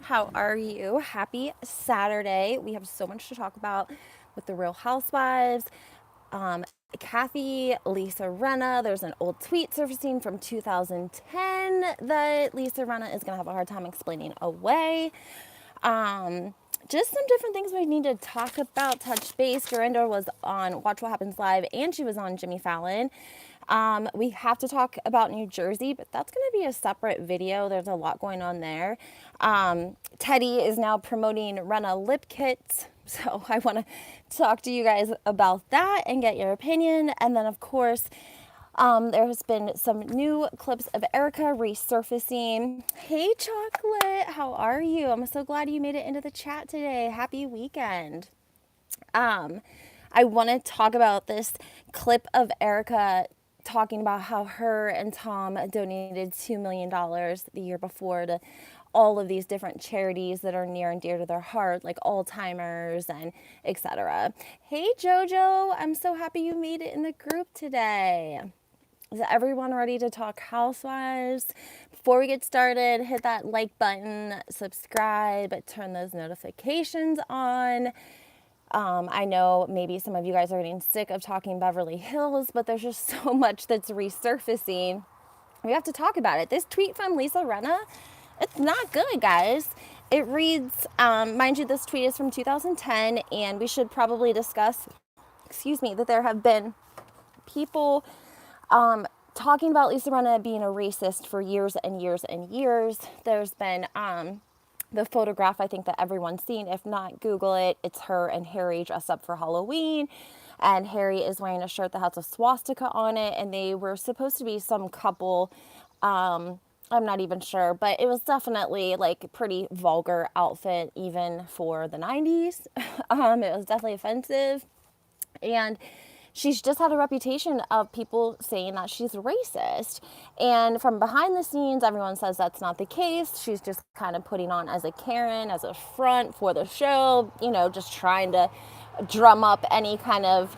How are you? Happy Saturday. We have so much to talk about with the Real Housewives. Um, Kathy, Lisa Rinna. There's an old tweet surfacing from 2010 that Lisa Rinna is going to have a hard time explaining away. Just some different things we need to talk about, touch base. Dorinda was on Watch What Happens Live, and she was on Jimmy Fallon. We have to talk about New Jersey, but that's going to be a separate video. There's a lot going on there. Teddy is now promoting Rinna lip kits. So I want to talk to you guys about that and get your opinion. And then, of course, there has been some new clips of Erika resurfacing. Hey, Chocolate, how are you? I'm so glad you made it into the chat today. Happy weekend. I want to talk about this clip of Erika talking about how her and Tom donated $2 million the year before to all of these different charities that are near and dear to their heart, like Alzheimer's and etc. Hey, Jojo, I'm so happy you made it in the group today. Is everyone ready to talk Housewives? Before we get started, hit that like button, subscribe, turn those notifications on. I know maybe some of you guys are getting sick of talking Beverly Hills, but there's just so much that's resurfacing. We have to talk about it. This tweet from Lisa Rinna, it's not good, guys. It reads, mind you, this tweet is from 2010, and we should probably discuss, that there have been people talking about Lisa Rinna being a racist for years and years and years. There's been the photograph I think that everyone's seen. If not, Google it. It's her and Harry dressed up for Halloween. And Harry is wearing a shirt that has a swastika on it. And they were supposed to be some couple. I'm not even sure. But it was definitely like pretty vulgar outfit even for the 90s. It was definitely offensive. And she's just had a reputation of people saying that she's racist. And from behind the scenes, everyone says that's not the case. She's just kind of putting on as a Karen, as a front for the show, just trying to drum up any kind of,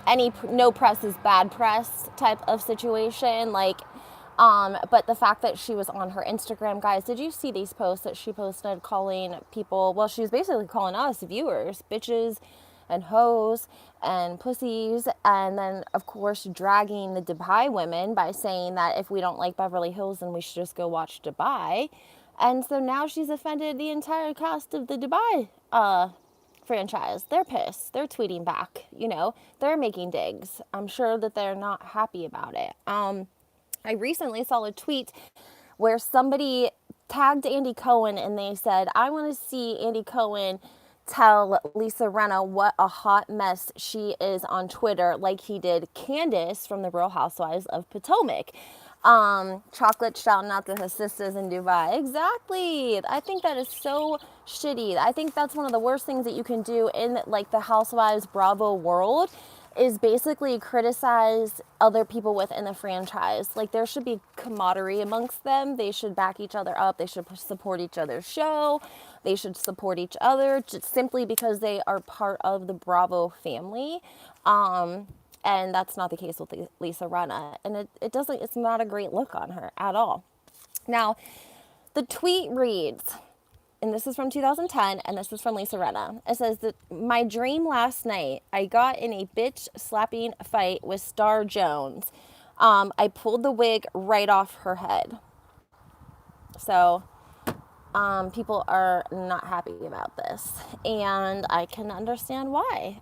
any no press is bad press type of situation. But the fact that she was on her Instagram, guys, did you see these posts that she posted calling people, well, she was basically calling us viewers, bitches and hoes and pussies, and then of course dragging the Dubai women by saying that if we don't like Beverly Hills then we should just go watch Dubai. And so now she's offended the entire cast of the Dubai franchise. They're pissed. They're tweeting back, they're making digs. I'm sure that they're not happy about it. I recently saw a tweet where somebody tagged Andy Cohen and they said, I want to see Andy Cohen tell Lisa Rinna what a hot mess she is on Twitter, like he did Candace from the Real Housewives of Potomac. Chocolate shouting out to her sisters in Dubai. Exactly. I think that is so shitty. I think that's one of the worst things that you can do in like the Housewives Bravo world is basically criticize other people within the franchise. Like there should be camaraderie amongst them. They should back each other up. They should support each other's show. They should support each other just simply because they are part of the Bravo family. And that's not the case with Lisa Rinna. And it's not a great look on her at all. Now, the tweet reads, and this is from 2010, and this is from Lisa Rinna. It says that my dream last night, I got in a bitch slapping fight with Star Jones. I pulled the wig right off her head. So people are not happy about this, and I can understand why.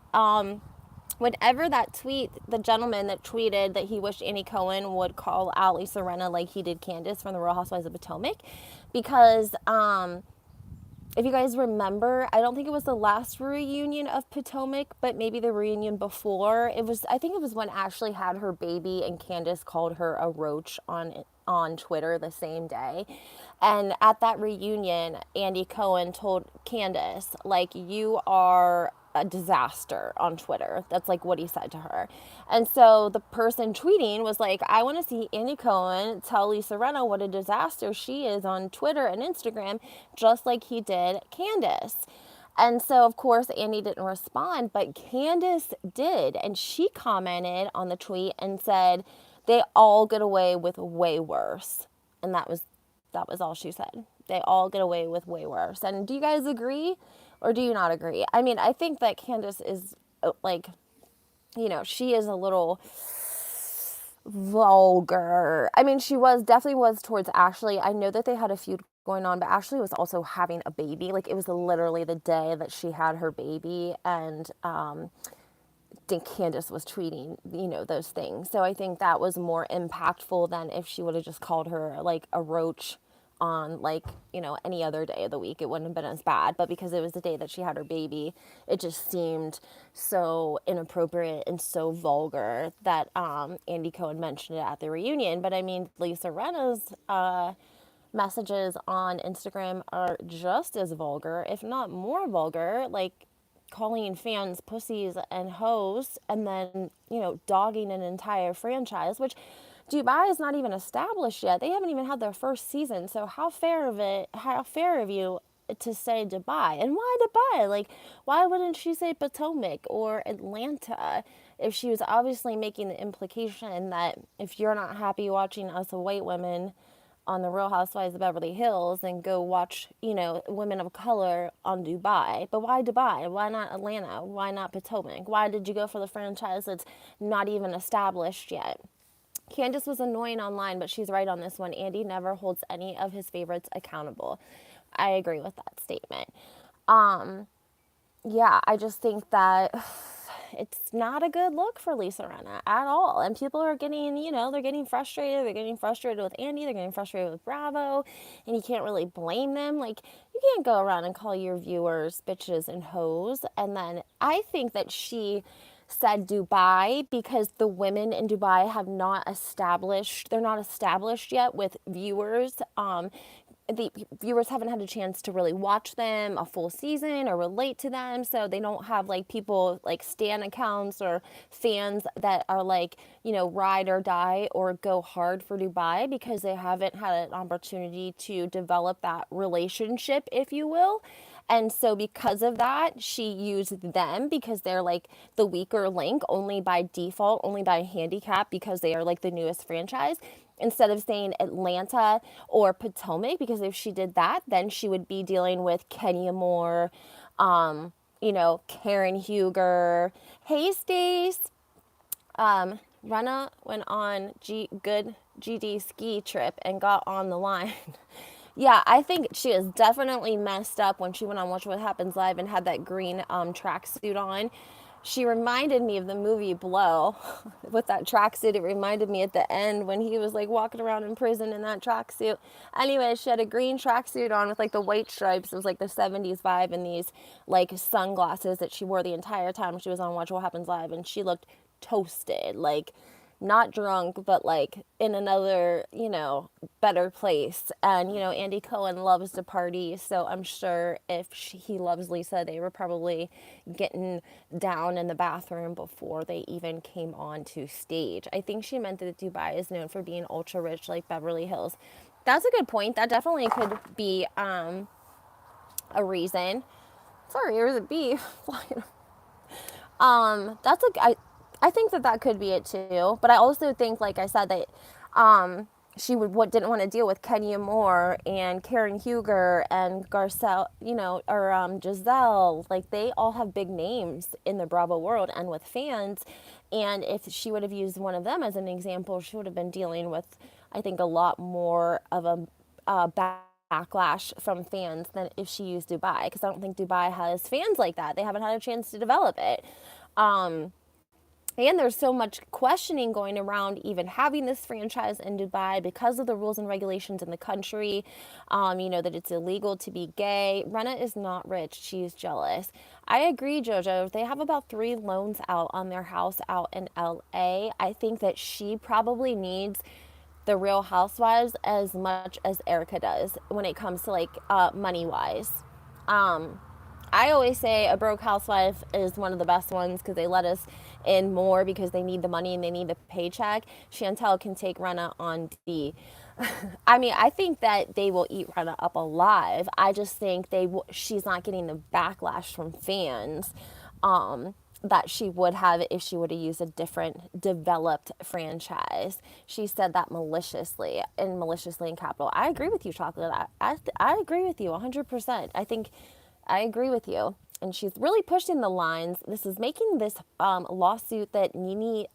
Whenever that tweet, the gentleman that tweeted that he wished Andy Cohen would call out Lisa Rinna like he did Candace from the Real Housewives of Potomac, because if you guys remember, I don't think it was the last reunion of Potomac, but maybe the reunion before. I think it was when Ashley had her baby and Candace called her a roach on Twitter the same day. And at that reunion, Andy Cohen told Candace, like, you are a disaster on Twitter. That's like what he said to her. And so the person tweeting was like, I want to see Andy Cohen tell Lisa Rinna what a disaster she is on Twitter and Instagram, just like he did Candace. And so, of course, Andy didn't respond, but Candace did. And she commented on the tweet and said, they all get away with way worse. And that was all she said. They all get away with way worse. And do you guys agree or do you not agree? I mean, I think that Candace is like, she is a little vulgar. I mean, she was definitely was towards Ashley. I know that they had a feud going on, but Ashley was also having a baby. Like, it was literally the day that she had her baby, and I think Candace was tweeting, those things. So I think that was more impactful than if she would have just called her like a roach on, like, any other day of the week. It wouldn't have been as bad. But because it was the day that she had her baby, it just seemed so inappropriate and so vulgar that Andy Cohen mentioned it at the reunion. But I mean, Lisa Rinna's messages on Instagram are just as vulgar, if not more vulgar, like calling fans pussies and hoes, and then, dogging an entire franchise, which Dubai is not even established yet. They haven't even had their first season. So how fair of you to say Dubai? And why Dubai? Like, why wouldn't she say Potomac or Atlanta if she was obviously making the implication that if you're not happy watching us white women on the Real Housewives of Beverly Hills, and go watch, women of color on Dubai. But why Dubai? Why not Atlanta? Why not Potomac? Why did you go for the franchise that's not even established yet? Candace was annoying online, but she's right on this one. Andy never holds any of his favorites accountable. I agree with that statement. Yeah, I just think that it's not a good look for Lisa Rinna at all. And people are getting, they're getting frustrated. They're getting frustrated with Andy. They're getting frustrated with Bravo. And you can't really blame them. Like, you can't go around and call your viewers bitches and hoes. And then I think that she said Dubai because the women in Dubai have not established, they're not established yet with viewers. The viewers haven't had a chance to really watch them a full season or relate to them, so they don't have like people like stan accounts or fans that are like, ride or die or go hard for Dubai, because they haven't had an opportunity to develop that relationship, if you will. And so because of that, she used them because they're like the weaker link, only by default, only by handicap, because they are like the newest franchise, instead of saying Atlanta or Potomac, because if she did that, then she would be dealing with Kenya Moore, Karen Huger. Hey, Stace. Rinna went on good GD ski trip and got on the line. Yeah, I think she is definitely messed up when she went on Watch What Happens Live and had that green tracksuit on. She reminded me of the movie Blow with that tracksuit. It reminded me at the end when he was like walking around in prison in that tracksuit. Anyway, she had a green tracksuit on with like the white stripes. It was like the 70s vibe, and these like sunglasses that she wore the entire time she was on Watch What Happens Live. And she looked toasted, like not drunk, but like in another, better place. And, Andy Cohen loves to party. So I'm sure if he loves Lisa, they were probably getting down in the bathroom before they even came on to stage. I think she meant that Dubai is known for being ultra rich like Beverly Hills. That's a good point. That definitely could be a reason. Sorry, there's a bee flying. That's I think that could be it too. But I also think, like I said, that she didn't want to deal with Kenya Moore and Karen Huger and Garcelle, or Giselle. Like, they all have big names in the Bravo world and with fans. And if she would have used one of them as an example, she would have been dealing with, I think, a lot more of a backlash from fans than if she used Dubai, because I don't think Dubai has fans like that. They haven't had a chance to develop it. And there's so much questioning going around even having this franchise in Dubai because of the rules and regulations in the country. That it's illegal to be gay. Rinna is not rich. She's jealous. I agree, JoJo. They have about 3 loans out on their house out in LA. I think that she probably needs the Real Housewives as much as Erika does when it comes to like money wise. I always say a broke housewife is one of the best ones because they let us in more because they need the money and they need the paycheck. Chantel can take Rinna on D. I mean, I think that they will eat Rinna up alive. I just think she's not getting the backlash from fans that she would have if she would have used a different developed franchise. She said that maliciously in capital. I agree with you, Chocolate. I agree with you 100%. I agree with you. And she's really pushing the lines. This is making this lawsuit that Nene,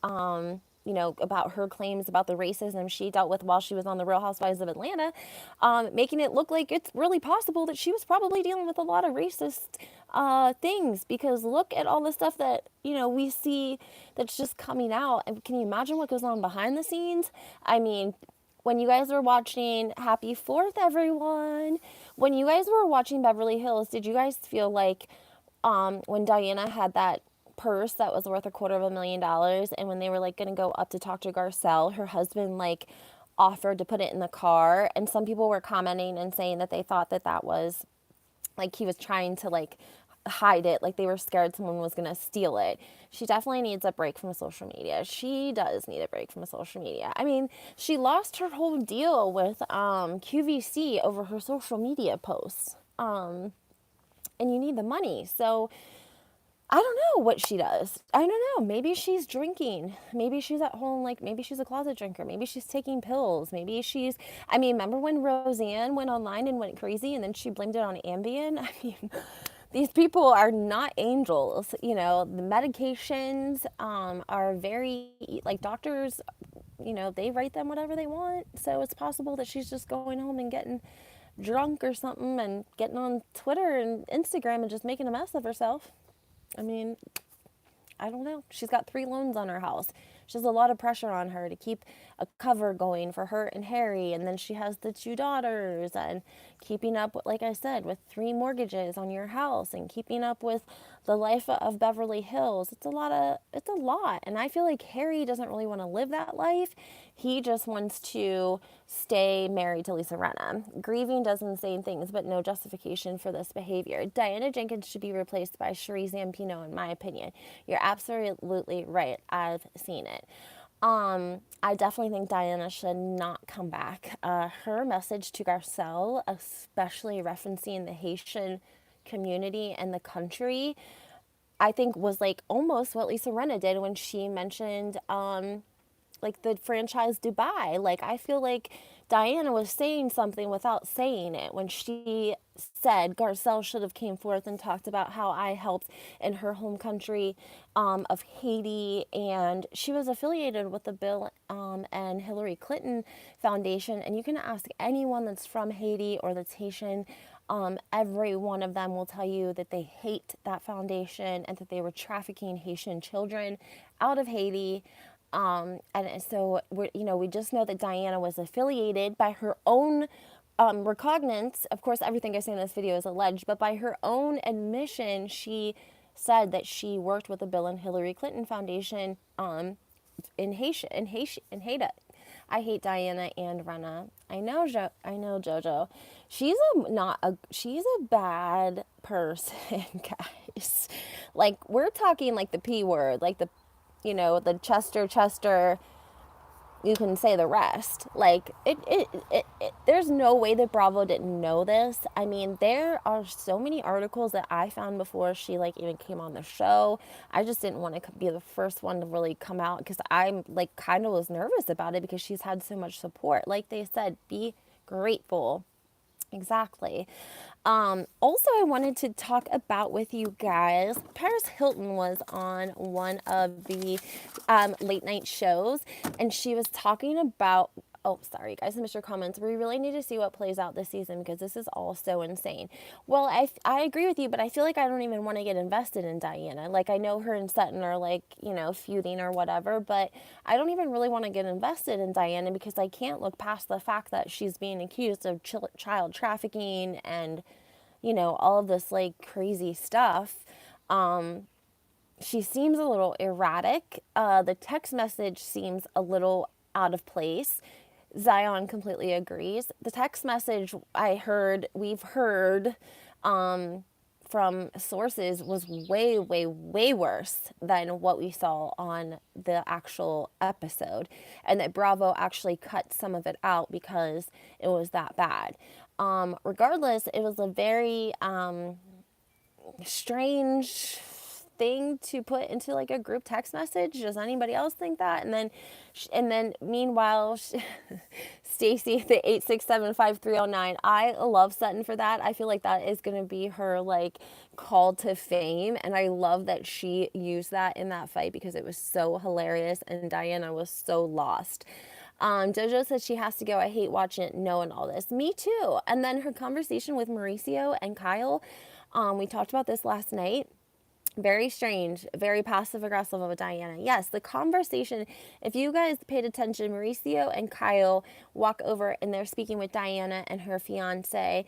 about her claims about the racism she dealt with while she was on the Real Housewives of Atlanta, making it look like it's really possible that she was probably dealing with a lot of racist things, because look at all the stuff that, we see that's just coming out. And can you imagine what goes on behind the scenes? I mean, when you guys were watching, happy 4th, everyone. When you guys were watching Beverly Hills, did you guys feel like when Diana had that purse that was worth $250,000, and when they were like going to go up to talk to Garcelle, her husband like offered to put it in the car, and some people were commenting and saying that they thought that that was like he was trying to like hide it, like they were scared someone was going to steal it. She definitely needs a break from social media. She does need a break from social media. I mean, she lost her whole deal with QVC over her social media posts. And you need the money. So I don't know what she does. I don't know. Maybe she's drinking. Maybe she's at home, like maybe she's a closet drinker. Maybe she's taking pills. I mean, remember when Roseanne went online and went crazy and then she blamed it on Ambien? I mean, these people are not angels. The medications are very, like doctors, they write them whatever they want. So it's possible that she's just going home and getting drunk or something and getting on Twitter and Instagram and just making a mess of herself. I mean, I don't know. She's got 3 loans on her house. She has a lot of pressure on her to keep a cover going for her and Harry. And then she has the 2 daughters and keeping up, like I said, with 3 mortgages on your house and keeping up with the life of Beverly Hills. It's a lot. And I feel like Harry doesn't really want to live that life. He just wants to stay married to Lisa Rinna. Grieving does insane things, but no justification for this behavior. Diana Jenkins should be replaced by Cherie Zampino, in my opinion. You're absolutely right. I've seen it. I definitely think Diana should not come back. Her message to Garcelle, especially referencing the Haitian community and the country, I think was like almost what Lisa Rinna did when she mentioned like the franchise Dubai. Like I feel like Diana was saying something without saying it when she said Garcelle should have came forth and talked about how I helped in her home country of Haiti, and she was affiliated with the Bill and Hillary Clinton Foundation. And you can ask anyone that's from Haiti or that's Haitian. Every one of them will tell you that they hate that foundation and that they were trafficking Haitian children out of Haiti. And so we just know that Diana was affiliated by her own recognizance. Of course, everything I say in this video is alleged, but by her own admission, she said that she worked with the Bill and Hillary Clinton Foundation in Haiti. I hate Diana and Rinna. I know JoJo. She's a bad person, guys. Like we're talking like the P word, like the Chester, you can say the rest. Like there's no way that Bravo didn't know this. I mean, there are so many articles that I found before she like even came on the show. I just didn't want to be the first one to really come out because I'm like kind of was nervous about it because she's had so much support. Like they said, be grateful. Exactly. Also, I wanted to talk about with you guys, Paris Hilton was on one of the late night shows, and she was talking about, oh, sorry, guys, I missed your comments. We really need to see what plays out this season because this is all so insane. Well, I agree with you, but I feel like I don't even want to get invested in Diana. Like, I know her and Sutton are, like, feuding or whatever, but I don't even really want to get invested in Diana because I can't look past the fact that she's being accused of child trafficking and, all of this, like, crazy stuff. She seems a little erratic. The text message seems a little out of place. Zion completely agrees. The text message we've heard from sources was way, way, way worse than what we saw on the actual episode. And that Bravo actually cut some of it out because it was that bad. Regardless, it was a very strange thing to put into like a group text message? Does anybody else think that? And then meanwhile, Stacy, the 8675309, I love Sutton for that. I feel like that is going to be her like call to fame, and I love that she used that in that fight because it was so hilarious and Diana was so lost. Jojo says she has to go. I hate watching it, knowing all this. Me too. And then her conversation with Mauricio and Kyle. We talked about this last night. Very strange, very passive aggressive of Diana. Yes, the conversation, if you guys paid attention, Mauricio and Kyle walk over and they're speaking with Diana and her fiance.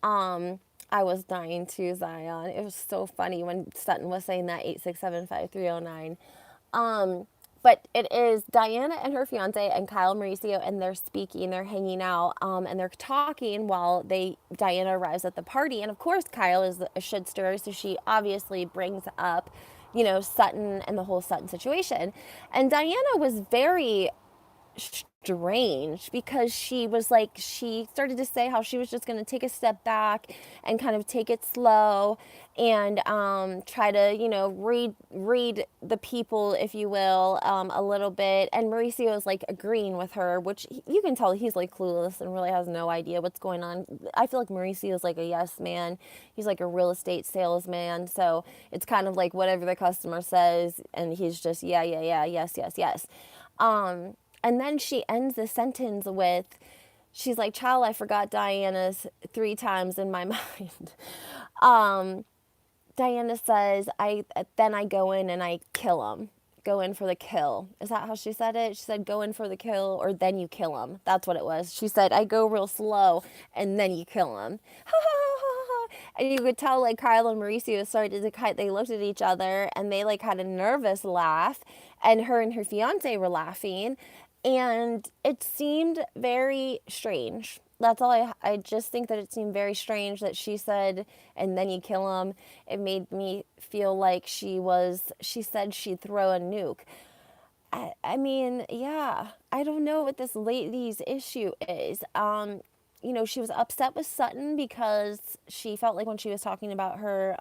I was dying to Zion. It was so funny when Sutton was saying that 8675309. But it is Diana and her fiance and Kyle Mauricio, and they're speaking, they're hanging out, and they're talking while Diana arrives at the party. And of course, Kyle is a shit stirrer, so she obviously brings up, Sutton and the whole Sutton situation. And Diana was very strange because she started to say how she was just going to take a step back and kind of take it slow and try to read the people, if you will, a little bit. And Mauricio is like agreeing with her, which you can tell he's like clueless and really has no idea what's going on. I feel like Mauricio is like a yes man. He's like a real estate salesman, so it's kind of like whatever the customer says and he's just yeah, yes, yes, yes. And then she ends the sentence with, she's like, child, I forgot Diana's 3 times in my mind. Diana says, then I go in and I kill him. Go in for the kill. Is that how she said it? She said, go in for the kill or then you kill him. That's what it was. She said, I go real slow and then you kill him. And you could tell like Kyle and Mauricio started to they looked at each other and they like had a nervous laugh, and her fiance were laughing. And it seemed very strange. That's all I just think that it seemed very strange that she said, and then you kill him. It made me feel like she said she'd throw a nuke. I mean, yeah, I don't know what this lady's issue is. She was upset with Sutton because she felt like when she was talking about her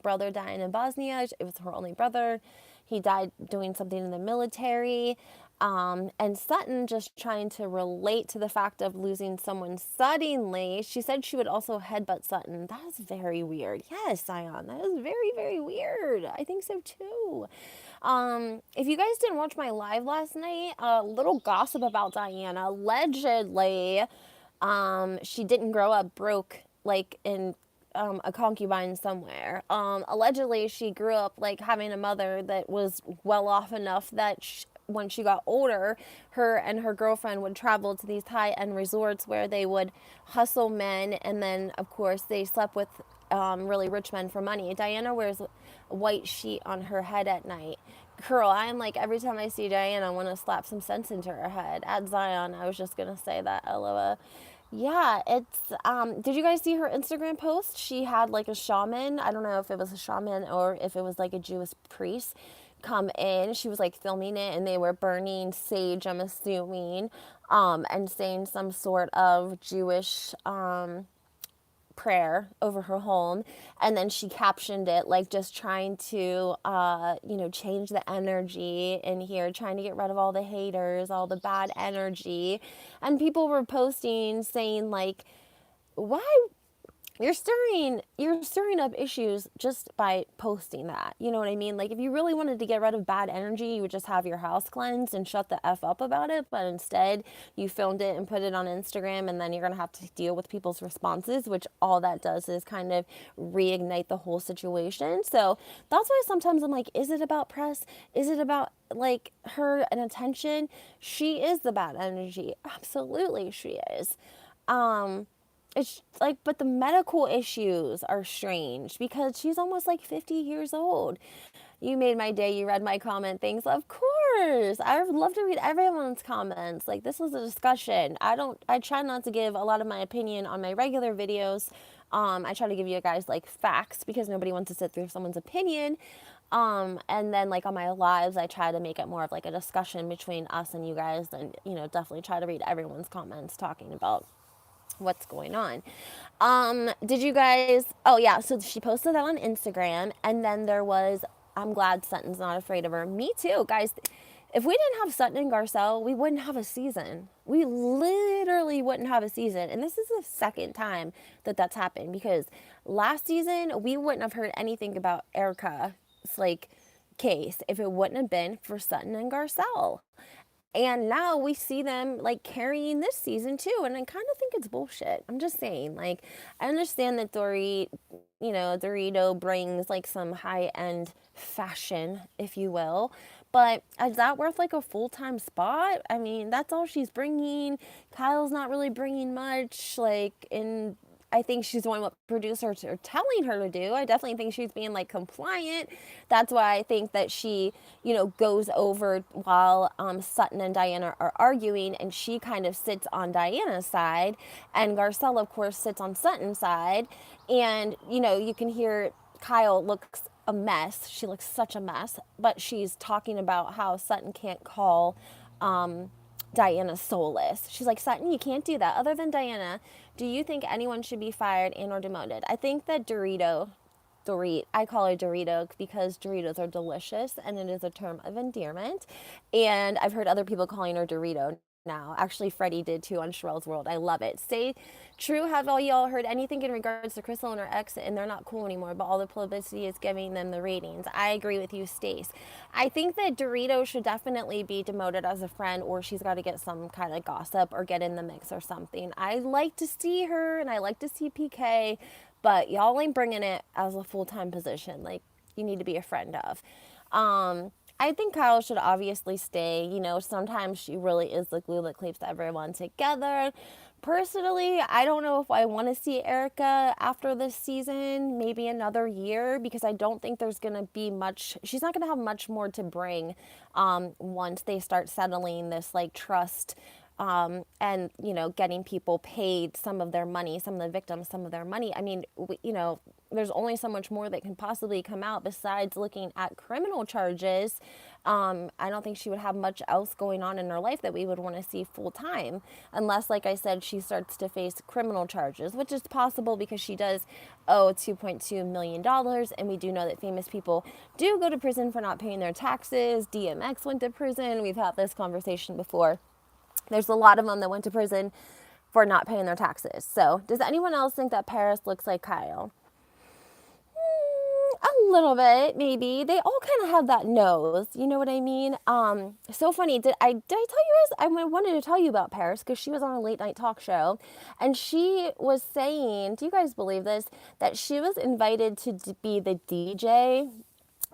brother dying in Bosnia, it was her only brother. He died doing something in the military. And Sutton just trying to relate to the fact of losing someone suddenly. She said she would also headbutt Sutton. That is very weird. Yes, Zion, that is very, very weird. I think so too. If you guys didn't watch my live last night, a little gossip about Diana. Allegedly, she didn't grow up broke, like in a concubine somewhere. Allegedly, she grew up like having a mother that was well off enough that when she got older, her and her girlfriend would travel to these high-end resorts where they would hustle men, and then of course they slept with really rich men for money. Diana wears a white sheet on her head at night. Girl, I'm like, every time I see Diana, I want to slap some sense into her head. At Zion, I was just gonna say that, LOL. Yeah, did you guys see her Instagram post? She had like a shaman. I don't know if it was a shaman or if it was like a Jewish priest come in. She was like filming it and they were burning sage, I'm assuming, and saying some sort of Jewish prayer over her home. And then she captioned it like just trying to change the energy in here, trying to get rid of all the haters, all the bad energy. And people were posting saying like, why you're stirring up issues just by posting that. You know what I mean? Like if you really wanted to get rid of bad energy, you would just have your house cleansed and shut the F up about it. But instead you filmed it and put it on Instagram, and then you're going to have to deal with people's responses, which all that does is kind of reignite the whole situation. So that's why sometimes I'm like, is it about press? Is it about like her and attention? She is the bad energy. Absolutely she is. It's like, but the medical issues are strange because she's almost like 50 years old. You made my day. You read my comment. Thanks. Of course. I would love to read everyone's comments. Like, this was a discussion. I try not to give a lot of my opinion on my regular videos. I try to give you guys like facts because nobody wants to sit through someone's opinion. And then like on my lives, I try to make it more of like a discussion between us and you guys, and, definitely try to read everyone's comments talking about what's going on. Did you guys, oh yeah, so she posted that on Instagram, and then there was I'm glad Sutton's not afraid of her. Me too, guys. If we didn't have Sutton and Garcelle, we wouldn't have a season. We literally wouldn't have a season. And this is the second time that that's happened, because last season we wouldn't have heard anything about Erika's like case if it wouldn't have been for Sutton and Garcelle. And now we see them like carrying this season too. And I kind of think it's bullshit. I'm just saying, like, I understand that Dorito brings like some high end fashion, if you will. But is that worth like a full time spot? I mean, that's all she's bringing. Kyle's not really bringing much. Like, in I think she's doing what producers are telling her to do. I definitely think she's being like compliant. That's why I think that she, goes over while Sutton and Diana are arguing, and she kind of sits on Diana's side, and Garcelle, of course, sits on Sutton's side. And, you can hear Kyle looks a mess. She looks such a mess, but she's talking about how Sutton can't call Diana soulless. She's like, Sutton, you can't do that. Other than Diana, do you think anyone should be fired and or demoted? I think that I call her Dorito because Doritos are delicious and it is a term of endearment. And I've heard other people calling her Dorito now. Actually, Freddie did too on Sherelle's World. I love it. Stay true. Have all y'all heard anything in regards to Crystal and her ex, and they're not cool anymore, but all the publicity is giving them the ratings? I agree with you, Stace. I think that Dorito should definitely be demoted as a friend, or she's got to get some kind of gossip or get in the mix or something. I like to see her and I like to see PK, but y'all ain't bringing it as a full-time position. Like, you need to be a friend of. I think Kyle should obviously stay. Sometimes she really is the glue that keeps everyone together. Personally, I don't know if I want to see Erika after this season, maybe another year, because I don't think there's going to be much. She's not going to have much more to bring once they start settling this like trust and, getting people paid some of their money, some of the victims, some of their money. I mean, there's only so much more that can possibly come out besides looking at criminal charges. I don't think she would have much else going on in her life that we would want to see full time, unless, like I said, she starts to face criminal charges, which is possible because she does owe $2.2 million. And we do know that famous people do go to prison for not paying their taxes. DMX went to prison. We've had this conversation before. There's a lot of them that went to prison for not paying their taxes. So does anyone else think that Paris looks like Kyle? A little bit, maybe. They all kind of have that nose. You know what I mean? So funny. Did I tell you guys? I wanted to tell you about Paris because she was on a late night talk show, and she was saying, do you guys believe this? That she was invited to be the DJ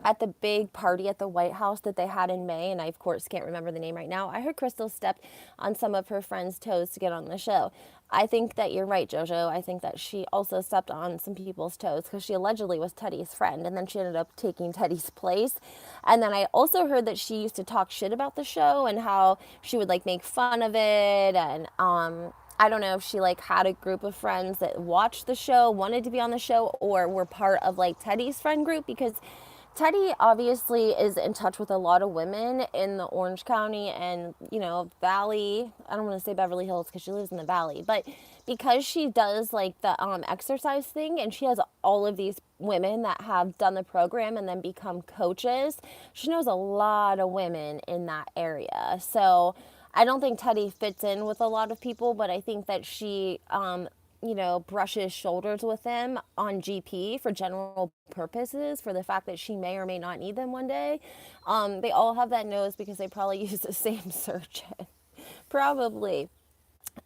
at the big party at the White House that they had in May, and I, of course, can't remember the name right now. I heard Crystal stepped on some of her friends' toes to get on the show. I think that you're right, JoJo. I think that she also stepped on some people's toes because she allegedly was Teddy's friend, and then she ended up taking Teddy's place. And then I also heard that she used to talk shit about the show and how she would, like, make fun of it, and I don't know if she like had a group of friends that watched the show, wanted to be on the show, or were part of like Teddy's friend group, because Teddy obviously is in touch with a lot of women in the Orange County and, Valley. I don't want to say Beverly Hills because she lives in the Valley, but because she does like the exercise thing, and she has all of these women that have done the program and then become coaches, she knows a lot of women in that area. So I don't think Teddy fits in with a lot of people, but I think that she brushes shoulders with them on GP for general purposes, for the fact that she may or may not need them one day. They all have that nose because they probably use the same surgeon. Probably.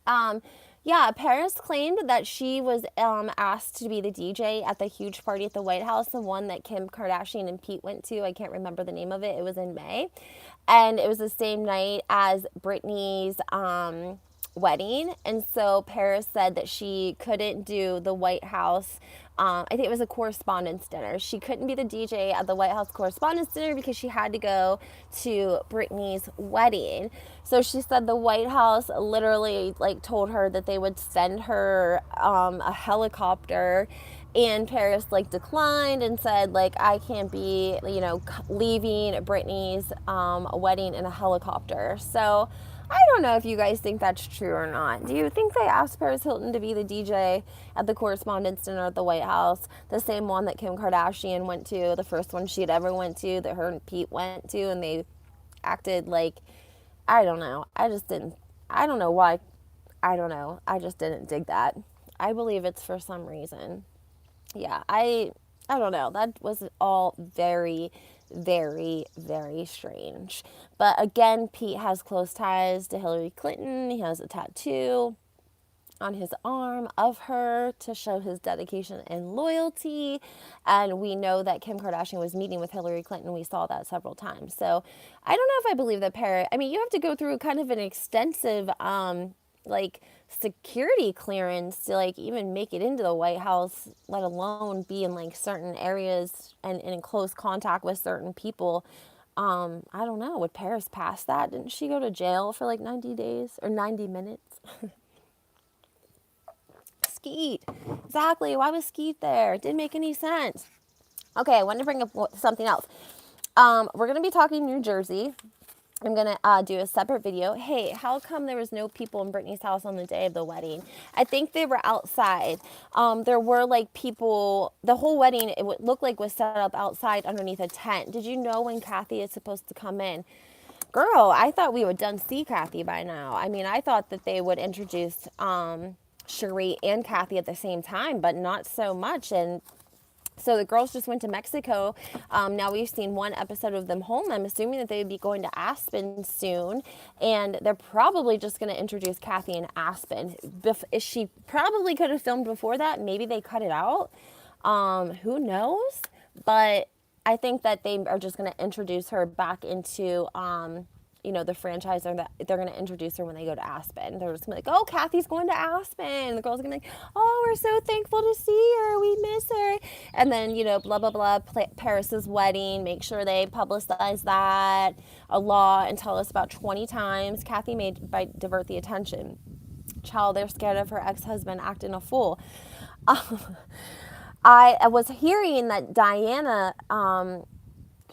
Paris claimed that she was asked to be the DJ at the huge party at the White House, the one that Kim Kardashian and Pete went to. I can't remember the name of it. It was in May. And it was the same night as Britney's wedding. And so Paris said that she couldn't do the White House. I think it was a correspondence dinner. She couldn't be the DJ at the White House correspondence dinner because she had to go to Britney's wedding. So she said the White House literally told her that they would send her a helicopter, and Paris declined and said I can't be leaving Britney's wedding in a helicopter. So I don't know if you guys think that's true or not. Do you think they asked Paris Hilton to be the DJ at the Correspondents' Dinner at the White House, the same one that Kim Kardashian went to, the first one she'd ever went to, that her and Pete went to, and they acted like, I don't know. I just didn't, I don't know why. I don't know. I just didn't dig that. I believe it's for some reason. Yeah, I don't know. That was all very, very, very strange. But again, Pete has close ties to Hillary Clinton. He has a tattoo on his arm of her to show his dedication and loyalty. And we know that Kim Kardashian was meeting with Hillary Clinton. We saw that several times. So I don't know if I believe that Paris, I mean, you have to go through kind of an extensive, like security clearance to like even make it into the White House, let alone be in like certain areas and in close contact with certain people. I don't know. Would Paris pass that? Didn't she go to jail for like 90 days or 90 minutes? Skeet. Exactly. Why was Skeet there? It didn't make any sense. Okay, I wanted to bring up something else. We're going to be talking New Jersey. I'm going to do a separate video. Hey, how come there was no people in Brittany's house on the day of the wedding? I think they were outside. There were like people, the whole wedding, it would look like was set up outside underneath a tent. Did you know when Kathy is supposed to come in? Girl, I thought we would done see Kathy by now. I mean, I thought that they would introduce Sheree and Kathy at the same time, but not so much. And so the girls just went to Mexico. Now we've seen one episode of them home. I'm assuming that they would be going to Aspen soon. And they're probably just going to introduce Kathy in Aspen. She probably could have filmed before that. Maybe they cut it out. Who knows? But I think that they are just going to introduce her back into, the franchise, or that they're going to introduce her when they go to Aspen. They're just going to be like, oh, Kathy's going to Aspen. And the girls are going to be like, oh, we're so thankful to see her. We miss her. And then, blah, blah, blah, Paris's wedding. Make sure they publicize that a lot and tell us about 20 times. Kathy may divert the attention. Child, they're scared of her ex-husband acting a fool. I was hearing that Diana,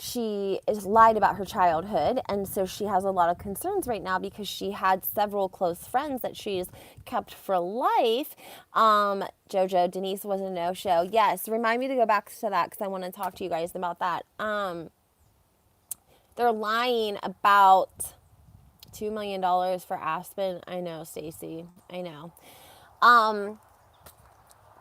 she is lied about her childhood, and so she has a lot of concerns right now because she had several close friends that she's kept for life. JoJo, Denise was a no-show. Yes, remind me to go back to that because I want to talk to you guys about that. They're lying about $2 million for Aspen. I know, Stacey. I know.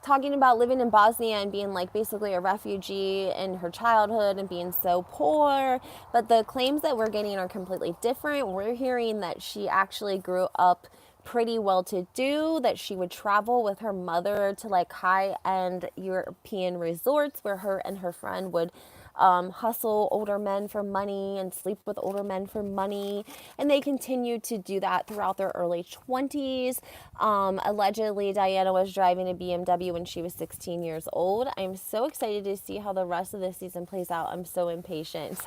Talking about living in Bosnia and being like basically a refugee in her childhood and being so poor. But the claims that we're getting are completely different. We're hearing that she actually grew up pretty well to do, that she would travel with her mother to like high-end European resorts where her and her friend would hustle older men for money and sleep with older men for money. And they continued to do that throughout their early 20s. Allegedly, Diana was driving a BMW when she was 16 years old. I'm so excited to see how the rest of this season plays out. I'm so impatient.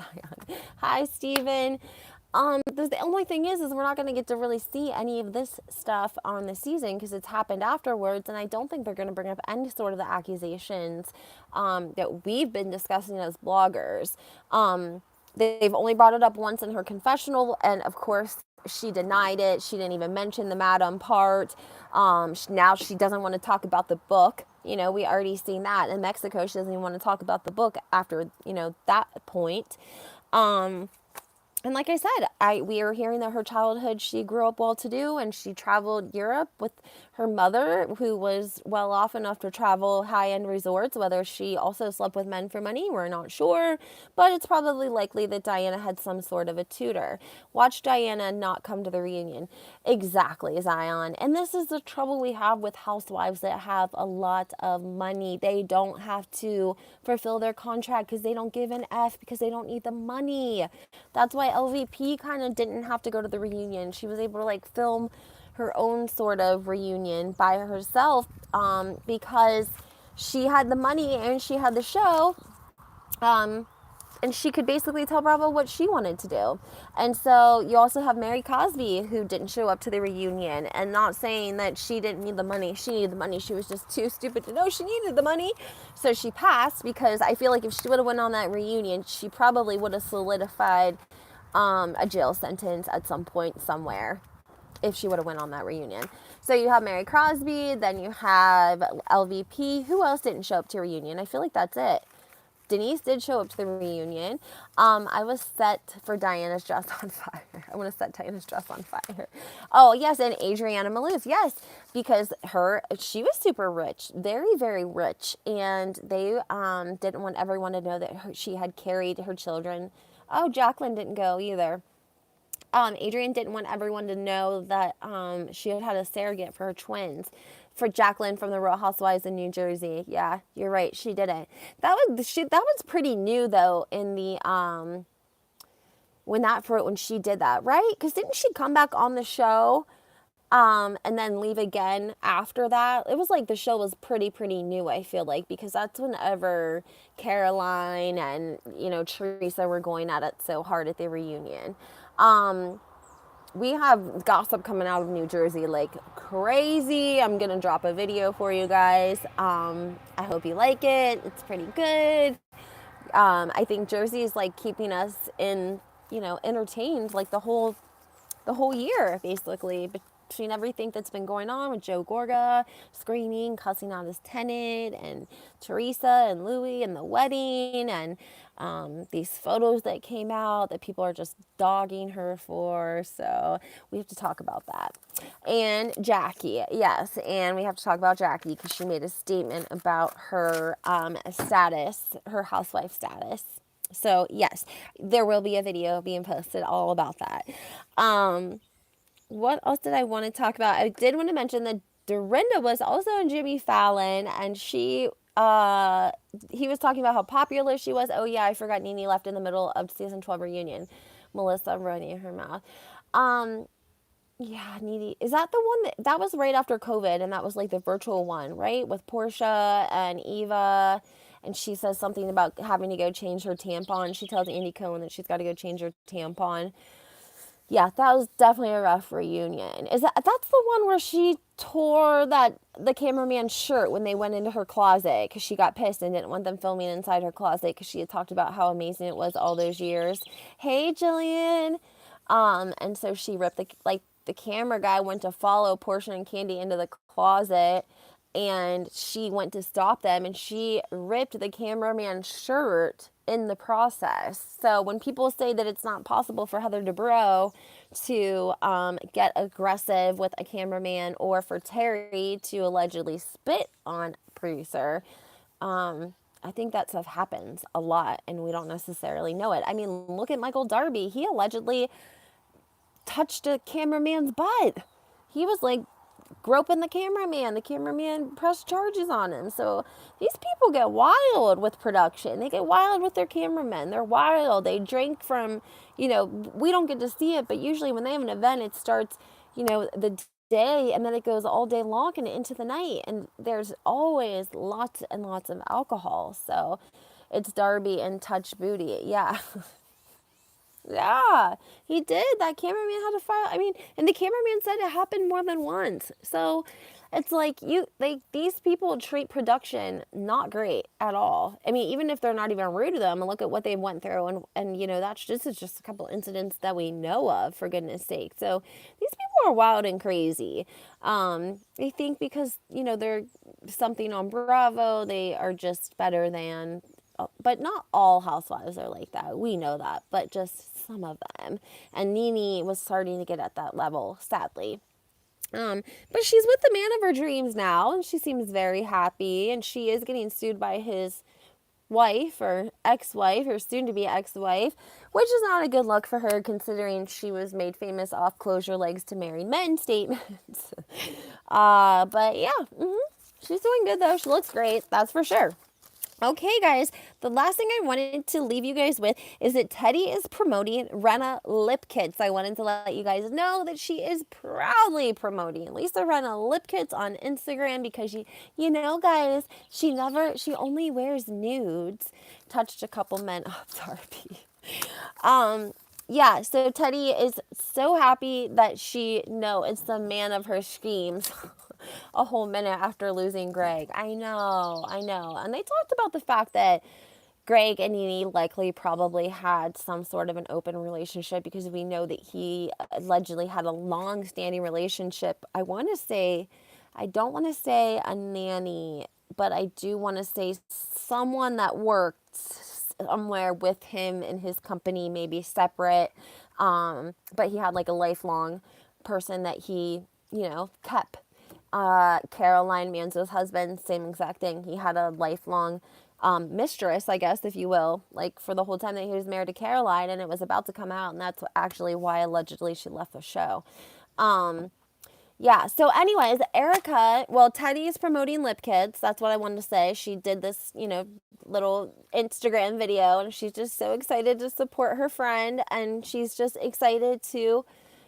Hi, Steven. The only thing is we're not going to get to really see any of this stuff on the season because it's happened afterwards, and I don't think they're going to bring up any sort of the accusations that we've been discussing as bloggers. They've only brought it up once in her confessional, and of course she denied it. She didn't even mention the madam part. Now she doesn't want to talk about the book. We already seen that in Mexico. She doesn't even want to talk about the book after, that point. And like I said, we are hearing that her childhood, she grew up well-to-do, and she traveled Europe with her mother, who was well off enough to travel high-end resorts. Whether she also slept with men for money, we're not sure, but it's probably likely that Diana had some sort of a tutor. Watch Diana not come to the reunion. Exactly, Zion. And this is the trouble we have with housewives that have a lot of money. They don't have to fulfill their contract because they don't give an F because they don't need the money. That's why LVP kind of didn't have to go to the reunion. She was able to like film her own sort of reunion by herself because she had the money and she had the show, and she could basically tell Bravo what she wanted to do. And so you also have Mary Cosby, who didn't show up to the reunion, and not saying that she didn't need the money. She needed the money. She was just too stupid to know she needed the money. So she passed because I feel like if she would have went on that reunion, she probably would have solidified a jail sentence at some point somewhere. if she would have went on that reunion. So you have Mary Crosby, then you have LVP. Who else didn't show up to a reunion? I feel like that's it. Denise did show up to the reunion. I was set for Diana's dress on fire. I want to set Diana's dress on fire. Oh, yes, and Adriana Maloof, yes, because she was super rich, very, very rich, and they didn't want everyone to know that she had carried her children. Oh, Jacqueline didn't go either. Adrienne didn't want everyone to know that she had a surrogate for her twins, for Jacqueline from the Real Housewives in New Jersey. Yeah, you're right. She didn't. That was pretty new though in the when she did that, right? Because didn't she come back on the show and then leave again after that? It was like the show was pretty new, I feel like, because that's whenever Caroline and Teresa were going at it so hard at the reunion. We have gossip coming out of New Jersey like crazy. I'm going to drop a video for you guys. I hope you like it. It's pretty good. I think Jersey is like keeping us entertained like the whole year, basically, between everything that's been going on with Joe Gorga screaming, cussing out his tenant, and Teresa and Louis and the wedding, and these photos that came out that people are just dogging her for. So we have to talk about that. And Jackie, yes, and we have to talk about Jackie because she made a statement about her status, her housewife status. So yes, there will be a video being posted all about that. What else did I want to talk about? I did want to mention that Dorinda was also on Jimmy Fallon, and he was talking about how popular she was. Oh yeah, I forgot Nene left in the middle of season 12 reunion. Melissa running her mouth. Yeah, Nene, is that the one that was right after COVID, and that was like the virtual one, right? With Portia and Eva. And she says something about having to go change her tampon. She tells Andy Cohen that she's got to go change her tampon. Yeah, that was definitely a rough reunion. That's the one where she tore the cameraman's shirt when they went into her closet because she got pissed and didn't want them filming inside her closet because she had talked about how amazing it was all those years. Hey, Jillian. And so she ripped the camera guy went to follow Portia and Candy into the closet, and she went to stop them, and she ripped the cameraman's shirt in the process. So when people say that it's not possible for Heather Dubrow to get aggressive with a cameraman, or for Terry to allegedly spit on a producer, I think that stuff happens a lot, and we don't necessarily know it. I mean, look at Michael Darby. He allegedly touched a cameraman's butt. He was like groping the cameraman. The cameraman pressed charges on him. So these people get wild with production. They get wild with their cameramen. They're wild. They drink from, we don't get to see it, but usually when they have an event, it starts, the day, and then it goes all day long and into the night. And there's always lots and lots of alcohol. So it's Darby and Touch Booty. Yeah. Yeah, he did. That cameraman had to file. I mean, and the cameraman said it happened more than once. So it's like these people treat production not great at all. I mean, even if they're not even rude to them, and look at what they went through, and this is just a couple incidents that we know of, for goodness sake. So these people are wild and crazy. They think because they're something on Bravo, they are just better than. But not all housewives are like that. We know that, but just some of them. And Nene was starting to get at that level, sadly. But she's with the man of her dreams now, and she seems very happy. And she is getting sued by his wife, or ex-wife, or soon-to-be ex-wife, which is not a good look for her, considering she was made famous off "close your legs to married men" statements. But yeah, she's doing good though. She looks great, that's for sure. Okay, guys, the last thing I wanted to leave you guys with is that Teddy is promoting Rinna lip kits. I wanted to let you guys know that she is proudly promoting Lisa Rinna lip kits on Instagram, because guys, she only wears nudes. Touched a couple men up, Darby. Yeah, so Teddy is so happy that it's the man of her schemes. A whole minute after losing Greg. I know. And they talked about the fact that, Greg and Nene likely probably had some sort of an open relationship because we know that he allegedly had a long standing relationship. I don't want to say a nanny, but I do want to say someone that worked somewhere with him in his company, maybe separate. But he had like a lifelong person that he, kept. Caroline Manzo's husband, same exact thing. He had a lifelong mistress, I guess, if you will, like for the whole time that he was married to Caroline, and it was about to come out, and that's actually why allegedly she left the show. Yeah, so anyways, Erika, well, Teddy is promoting Lip Kits. That's what I wanted to say. She did this, little Instagram video, and she's just so excited to support her friend, and she's just excited to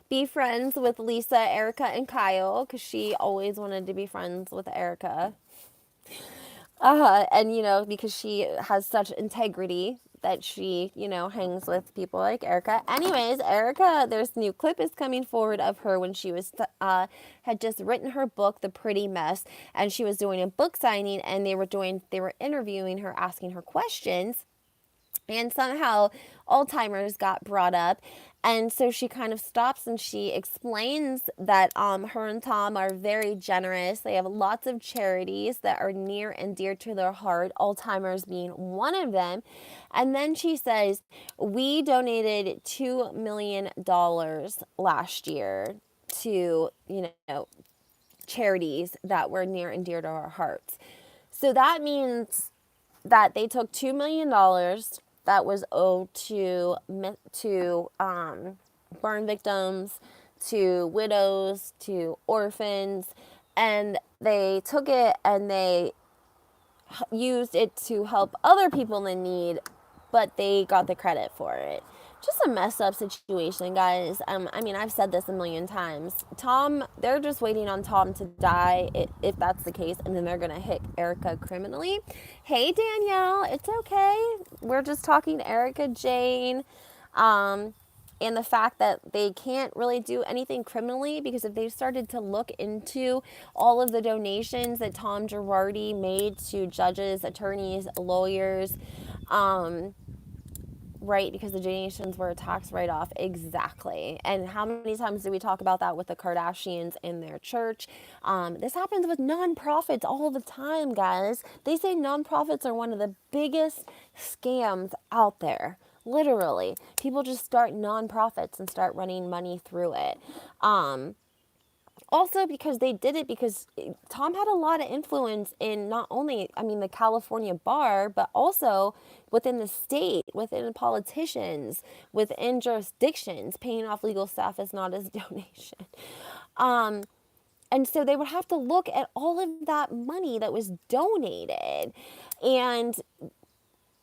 be friends with Lisa, Erika, and Kyle, because she always wanted to be friends with Erika. And, because she has such integrity that she, hangs with people like Erika. Anyways, Erika, there's a new clip is coming forward of her when she was, had just written her book, The Pretty Mess, and she was doing a book signing, and they were interviewing her, asking her questions. And somehow Alzheimer's got brought up. And so she kind of stops and she explains that her and Tom are very generous. They have lots of charities that are near and dear to their heart, Alzheimer's being one of them. And then she says, we donated $2 million last year to, charities that were near and dear to our hearts. So that means that they took $2 million that was owed to burn victims, to widows, to orphans, and they took it and they used it to help other people in need, but they got the credit for it. Just a messed up situation, guys. I've said this a million times. Tom, they're just waiting on Tom to die, if that's the case, and then they're going to hit Erika criminally. Hey, Danielle, it's okay. We're just talking Erika Jayne. And the fact that they can't really do anything criminally, because if they started to look into all of the donations that Tom Girardi made to judges, attorneys, lawyers, right, because the donations were a tax write-off. Exactly. And how many times do we talk about that with the Kardashians in their church? This happens with nonprofits all the time, guys. They say nonprofits are one of the biggest scams out there. Literally. People just start nonprofits and start running money through it. Also because they did it because Tom had a lot of influence in not only, the California bar, but also within the state, within politicians, within jurisdictions. Paying off legal staff is not as a donation. And so they would have to look at all of that money that was donated, and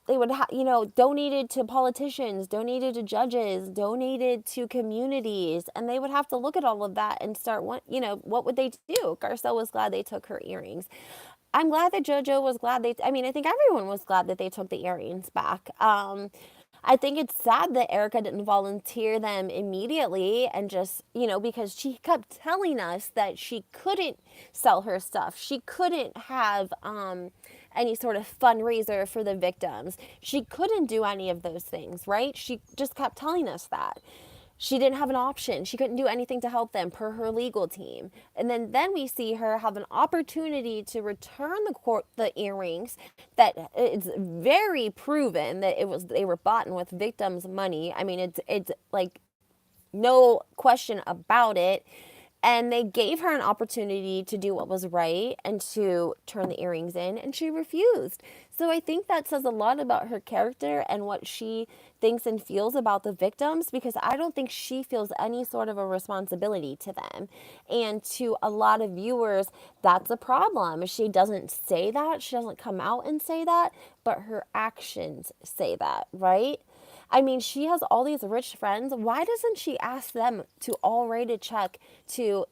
they would donated to politicians, donated to judges, donated to communities, and they would have to look at all of that and start, what would they do? Garcelle was glad they took her earrings. I'm glad that JoJo was glad I think everyone was glad that they took the earrings back. I think it's sad that Erika didn't volunteer them immediately and just, because she kept telling us that she couldn't sell her stuff. She couldn't have any sort of fundraiser for the victims. She couldn't do any of those things, right? She just kept telling us that. She didn't have an option. She couldn't do anything to help them per her legal team. And then we see her have an opportunity to return the earrings that it's very proven that they were bought with victims' money. It's like no question about it. And they gave her an opportunity to do what was right and to turn the earrings in, and she refused. So I think that says a lot about her character and what she thinks and feels about the victims, because I don't think she feels any sort of a responsibility to them. And to a lot of viewers, that's a problem. She doesn't say that. She doesn't come out and say that, but her actions say that, right? She has all these rich friends. Why doesn't she ask them to all write a check to,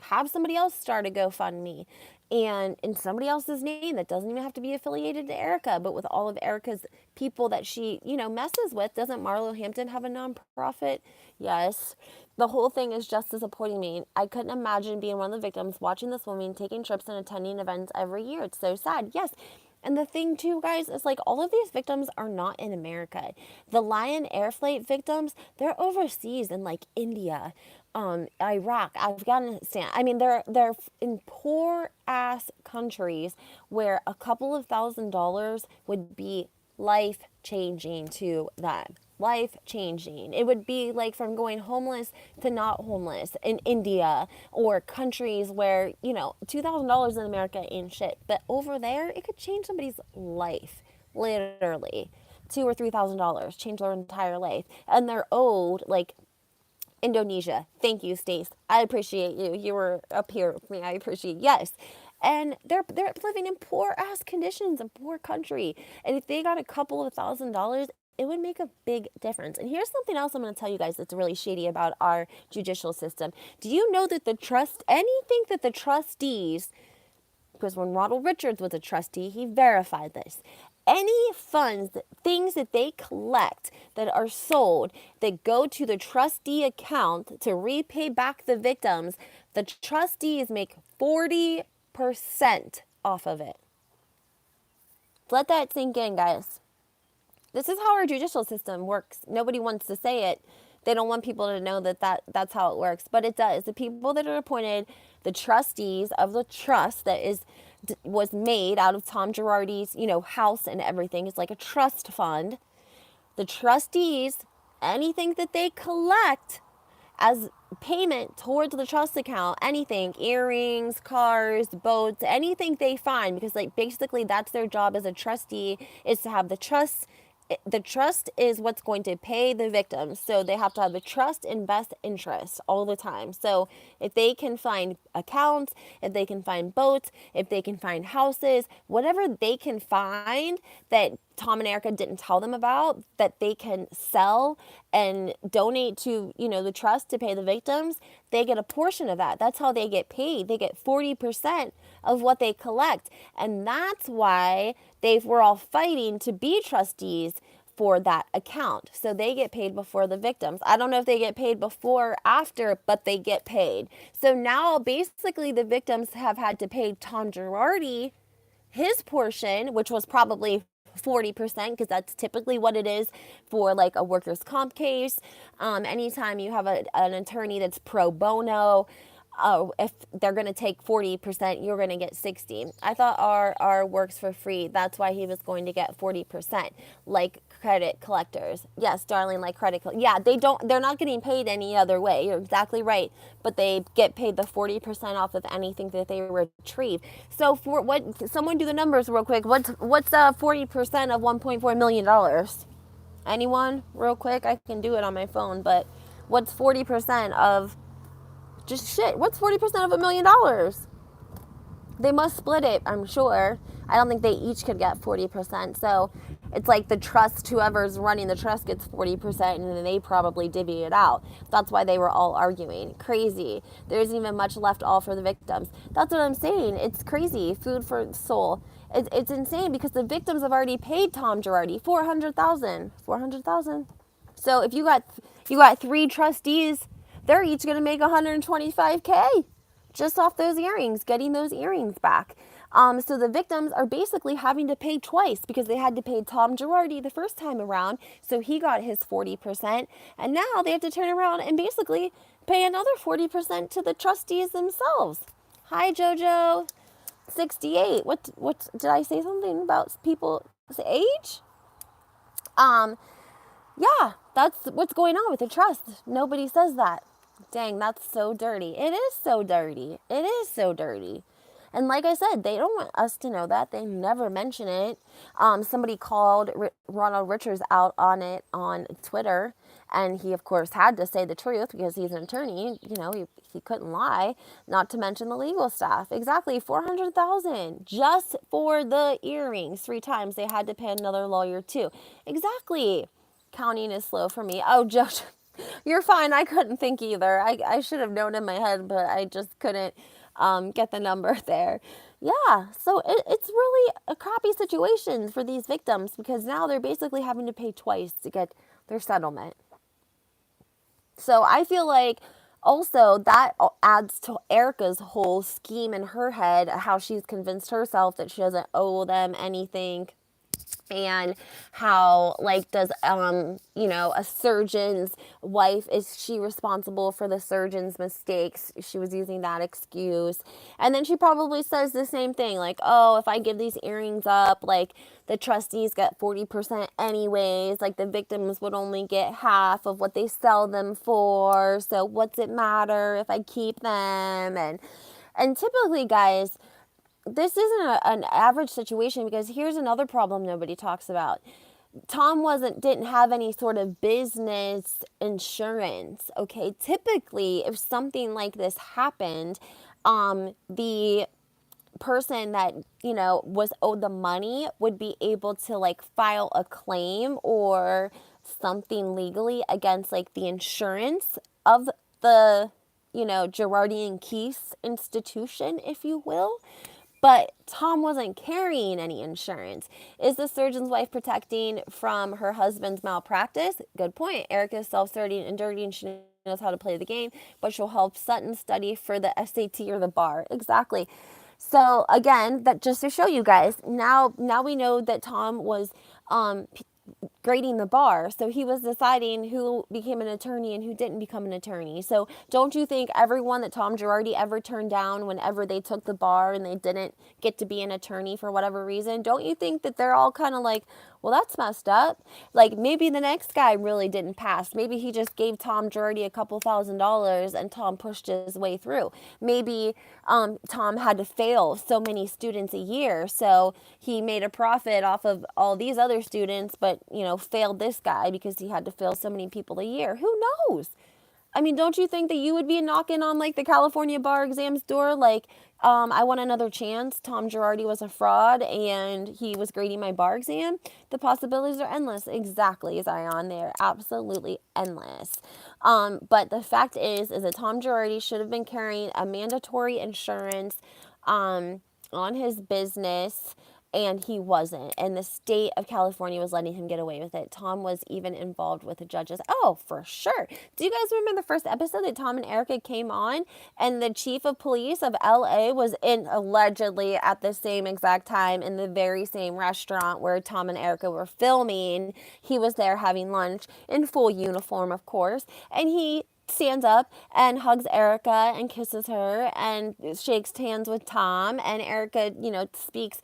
have somebody else start a GoFundMe and in somebody else's name that doesn't even have to be affiliated to Erika, but with all of Erika's people that she, messes with? Doesn't Marlo Hampton have a nonprofit? Yes. The whole thing is just disappointing me. I couldn't imagine being one of the victims, watching this woman taking trips and attending events every year. It's so sad. Yes. And the thing too, guys, is like all of these victims are not in America. The Lion Air flight victims, they're overseas in like India, Iraq, Afghanistan. I mean, they're in poor ass countries where a couple of $1,000s would be life changing to them. Life changing. It would be like from going homeless to not homeless in India or countries where, $2,000 in America ain't shit. But over there, it could change somebody's life, literally. $2,000 or $3,000, change their entire life. And they're owed like Indonesia. Thank you, Stace. I appreciate you. You were up here with me. I appreciate yes. And they're living in poor ass conditions, in poor country. And if they got a couple of $1,000s, it would make a big difference. And here's something else I'm going to tell you guys that's really shady about our judicial system. Do you know that anything that the trustees, because when Ronald Richards was a trustee, he verified this. Any funds, things that they collect that are sold that go to the trustee account to repay back the victims, the trustees make 40% off of it. Let that sink in, guys. This is how our judicial system works. Nobody wants to say it. They don't want people to know that's how it works, but it does. The people that are appointed, the trustees of the trust was made out of Tom Girardi's, house and everything. It's like a trust fund. The trustees, anything that they collect as payment towards the trust account, anything, earrings, cars, boats, anything they find, because like basically that's their job as a trustee, is to have the trust. The trust is what's going to pay the victims. So they have to have the trust in best interest all the time. So if they can find accounts, if they can find boats, if they can find houses, whatever they can find that Tom and Erika didn't tell them about, that they can sell and donate to, the trust to pay the victims, they get a portion of that. That's how they get paid. They get 40% of what they collect. And that's why they were all fighting to be trustees for that account. So they get paid before the victims. I don't know if they get paid before or after, but they get paid. So now basically the victims have had to pay Tom Girardi his portion, which was probably 40%, because that's typically what it is for like a workers' comp case. Anytime you have an attorney that's pro bono, if they're going to take 40%, you're going to get 60. I thought R works for free. That's why he was going to get 40%, like credit collectors. Yes, darling, like yeah, they're not getting paid any other way. You're exactly right. But they get paid the 40% off of anything that they retrieve. So for what, someone do the numbers real quick. What's 40% of $1.4 million? Anyone? Real quick? I can do it on my phone, but what's 40% of just shit? What's 40% of $1 million? They must split it, I'm sure. I don't think they each could get 40%. So it's like the trust, whoever's running the trust gets 40%, and then they probably divvy it out. That's why they were all arguing. Crazy. There isn't even much left all for the victims. That's what I'm saying. It's crazy. Food for soul. It's insane because the victims have already paid Tom Girardi $400,000. So if you got three trustees, they're each going to make $125K just off those earrings, getting those earrings back. So the victims are basically having to pay twice because they had to pay Tom Girardi the first time around, so he got his 40%, and now they have to turn around and basically pay another 40% to the trustees themselves. Hi, JoJo. 68. What did I say something about people's age? Yeah, that's what's going on with the trust. Nobody says that. Dang, that's so dirty. It is so dirty. It is so dirty. And like I said, they don't want us to know that. They never mention it. Somebody called Ronald Richards out on it on Twitter. And he, of course, had to say the truth because he's an attorney. He couldn't lie. Not to mention the legal staff. Exactly, $400,000 just for the earrings. 3 times they had to pay another lawyer too. Exactly. Counting is slow for me. Oh, Josh, you're fine. I couldn't think either. I should have known in my head, but I just couldn't get the number there. Yeah, so it's really a crappy situation for these victims because now they're basically having to pay twice to get their settlement. So I feel like Also, that adds to Erika's whole scheme in her head, how she's convinced herself that she doesn't owe them anything, and how, like, does a surgeon's wife, is she responsible for the surgeon's mistakes? She was using that excuse. And then she probably says the same thing, like, oh, if I give these earrings up, like, the trustees get 40% anyways, like the victims would only get half of what they sell them for, so what's it matter if I keep them? And typically, guys, this isn't an average situation, because here's another problem nobody talks about. Tom didn't have any sort of business insurance. Okay, typically, if something like this happened, the person that was owed the money would be able to, like, file a claim or something legally against, like, the insurance of the Girardi and Keith's institution, if you will. But Tom wasn't carrying any insurance. Is the surgeon's wife protecting from her husband's malpractice? Good point. Erika is self-serving and dirty, and she knows how to play the game, but she'll help Sutton study for the SAT or the bar. Exactly. So again, that just to show you guys, now we know that Tom was grading the bar. So he was deciding who became an attorney and who didn't become an attorney. So don't you think everyone that Tom Girardi ever turned down whenever they took the bar and they didn't get to be an attorney for whatever reason, don't you think that they're all kind of like, well, that's messed up? Like, maybe the next guy really didn't pass. Maybe he just gave Tom Girardi a couple $1,000s and Tom pushed his way through. Maybe Tom had to fail so many students a year, so he made a profit off of all these other students, but failed this guy because he had to fail so many people a year. Who knows? I mean, don't you think that you would be knocking on, like, the California bar exams door, like, I want another chance. Tom Girardi was a fraud and he was grading my bar exam. The possibilities are endless. Exactly, Zion. They're absolutely endless. But the fact is that Tom Girardi should have been carrying a mandatory insurance on his business, and he wasn't. And the state of California was letting him get away with it. Tom was even involved with the judges. Oh, for sure. Do you guys remember the first episode that Tom and Erika came on, and the chief of police of LA was in, allegedly at the same exact time, in the very same restaurant where Tom and Erika were filming? He was there having lunch in full uniform, of course, and he stands up and hugs Erika and kisses her and shakes hands with Tom, and Erika, speaks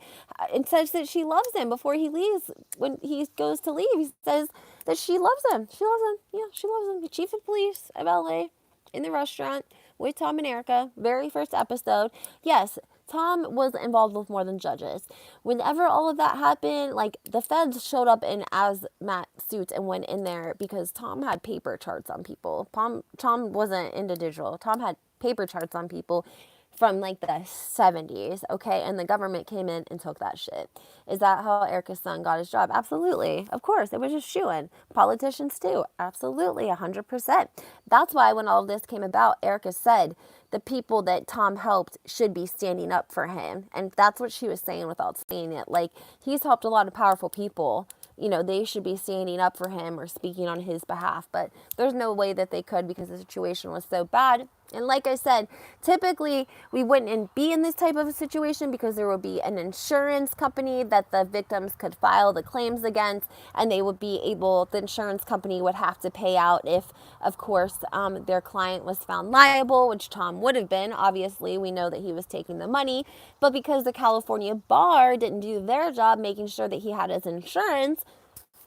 and says that she loves him before he leaves. When he goes to leave, he says that she loves him. She loves him. Yeah, she loves him. The chief of police of LA in the restaurant with Tom and Erika, very first episode. Yes, Tom was involved with more than judges. Whenever all of that happened, like, the feds showed up in hazmat suits and went in there because Tom had paper charts on people. Tom wasn't individual. Tom had paper charts on people from, like, the 70s, okay? And the government came in and took that shit. Is that how Erika's son got his job? Absolutely. Of course. It was just shoo-in. Politicians too. Absolutely. 100%. That's why when all of this came about, Erika said the people that Tom helped should be standing up for him. And that's what she was saying without saying it. Like, he's helped a lot of powerful people. They should be standing up for him or speaking on his behalf. But there's no way that they could, because the situation was so bad. And like I said, typically we wouldn't be in this type of a situation because there would be an insurance company that the victims could file the claims against, and they would be able, the insurance company would have to pay out if, of course, their client was found liable, which Tom would have been. Obviously, we know that he was taking the money, but because the California bar didn't do their job making sure that he had his insurance,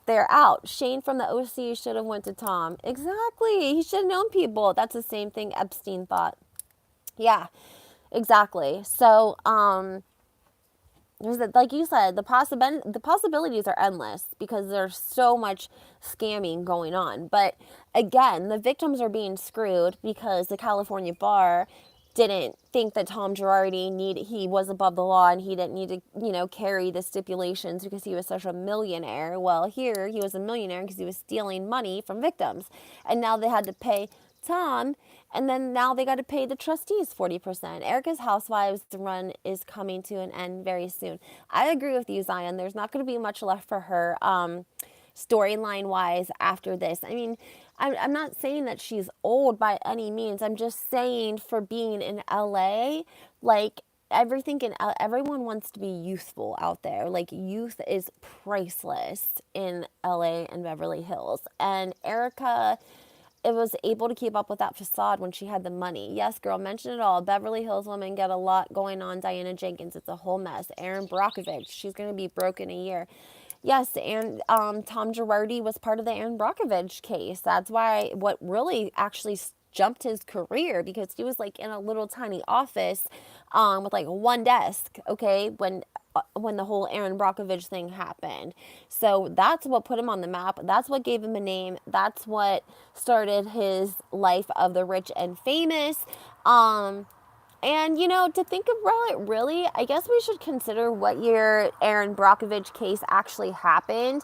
they're out. Shane from the OC should have went to Tom. Exactly. He should have known people. That's the same thing Epstein thought. Yeah, exactly. So, like you said, the possibilities are endless because there's so much scamming going on. But again, the victims are being screwed because the California bar didn't think that Tom Girardi he was above the law and he didn't need to, carry the stipulations because he was such a millionaire. Well, here he was a millionaire because he was stealing money from victims. And now they had to pay Tom, and then now they got to pay the trustees 40%. Erika's Housewives run is coming to an end very soon. I agree with you, Zion. There's not going to be much left for her. storyline wise after this. I mean, I'm not saying that she's old by any means. I'm just saying for being in LA, like everyone wants to be youthful out there. Like youth is priceless in LA and Beverly Hills. And Erika, it was able to keep up with that facade when she had the money. Yes, girl, mention it all. Beverly Hills women get a lot going on. Diana Jenkins, it's a whole mess. Erin Brockovich, she's going to be broke in a year. Yes, and Tom Girardi was part of the Erin Brockovich case. That's why what really actually jumped his career, because he was like in a little tiny office with like one desk, okay, when the whole Erin Brockovich thing happened. So that's what put him on the map. That's what gave him a name. That's what started his life of the rich and famous. And, to think about it really, I guess we should consider what year Erin Brockovich case actually happened.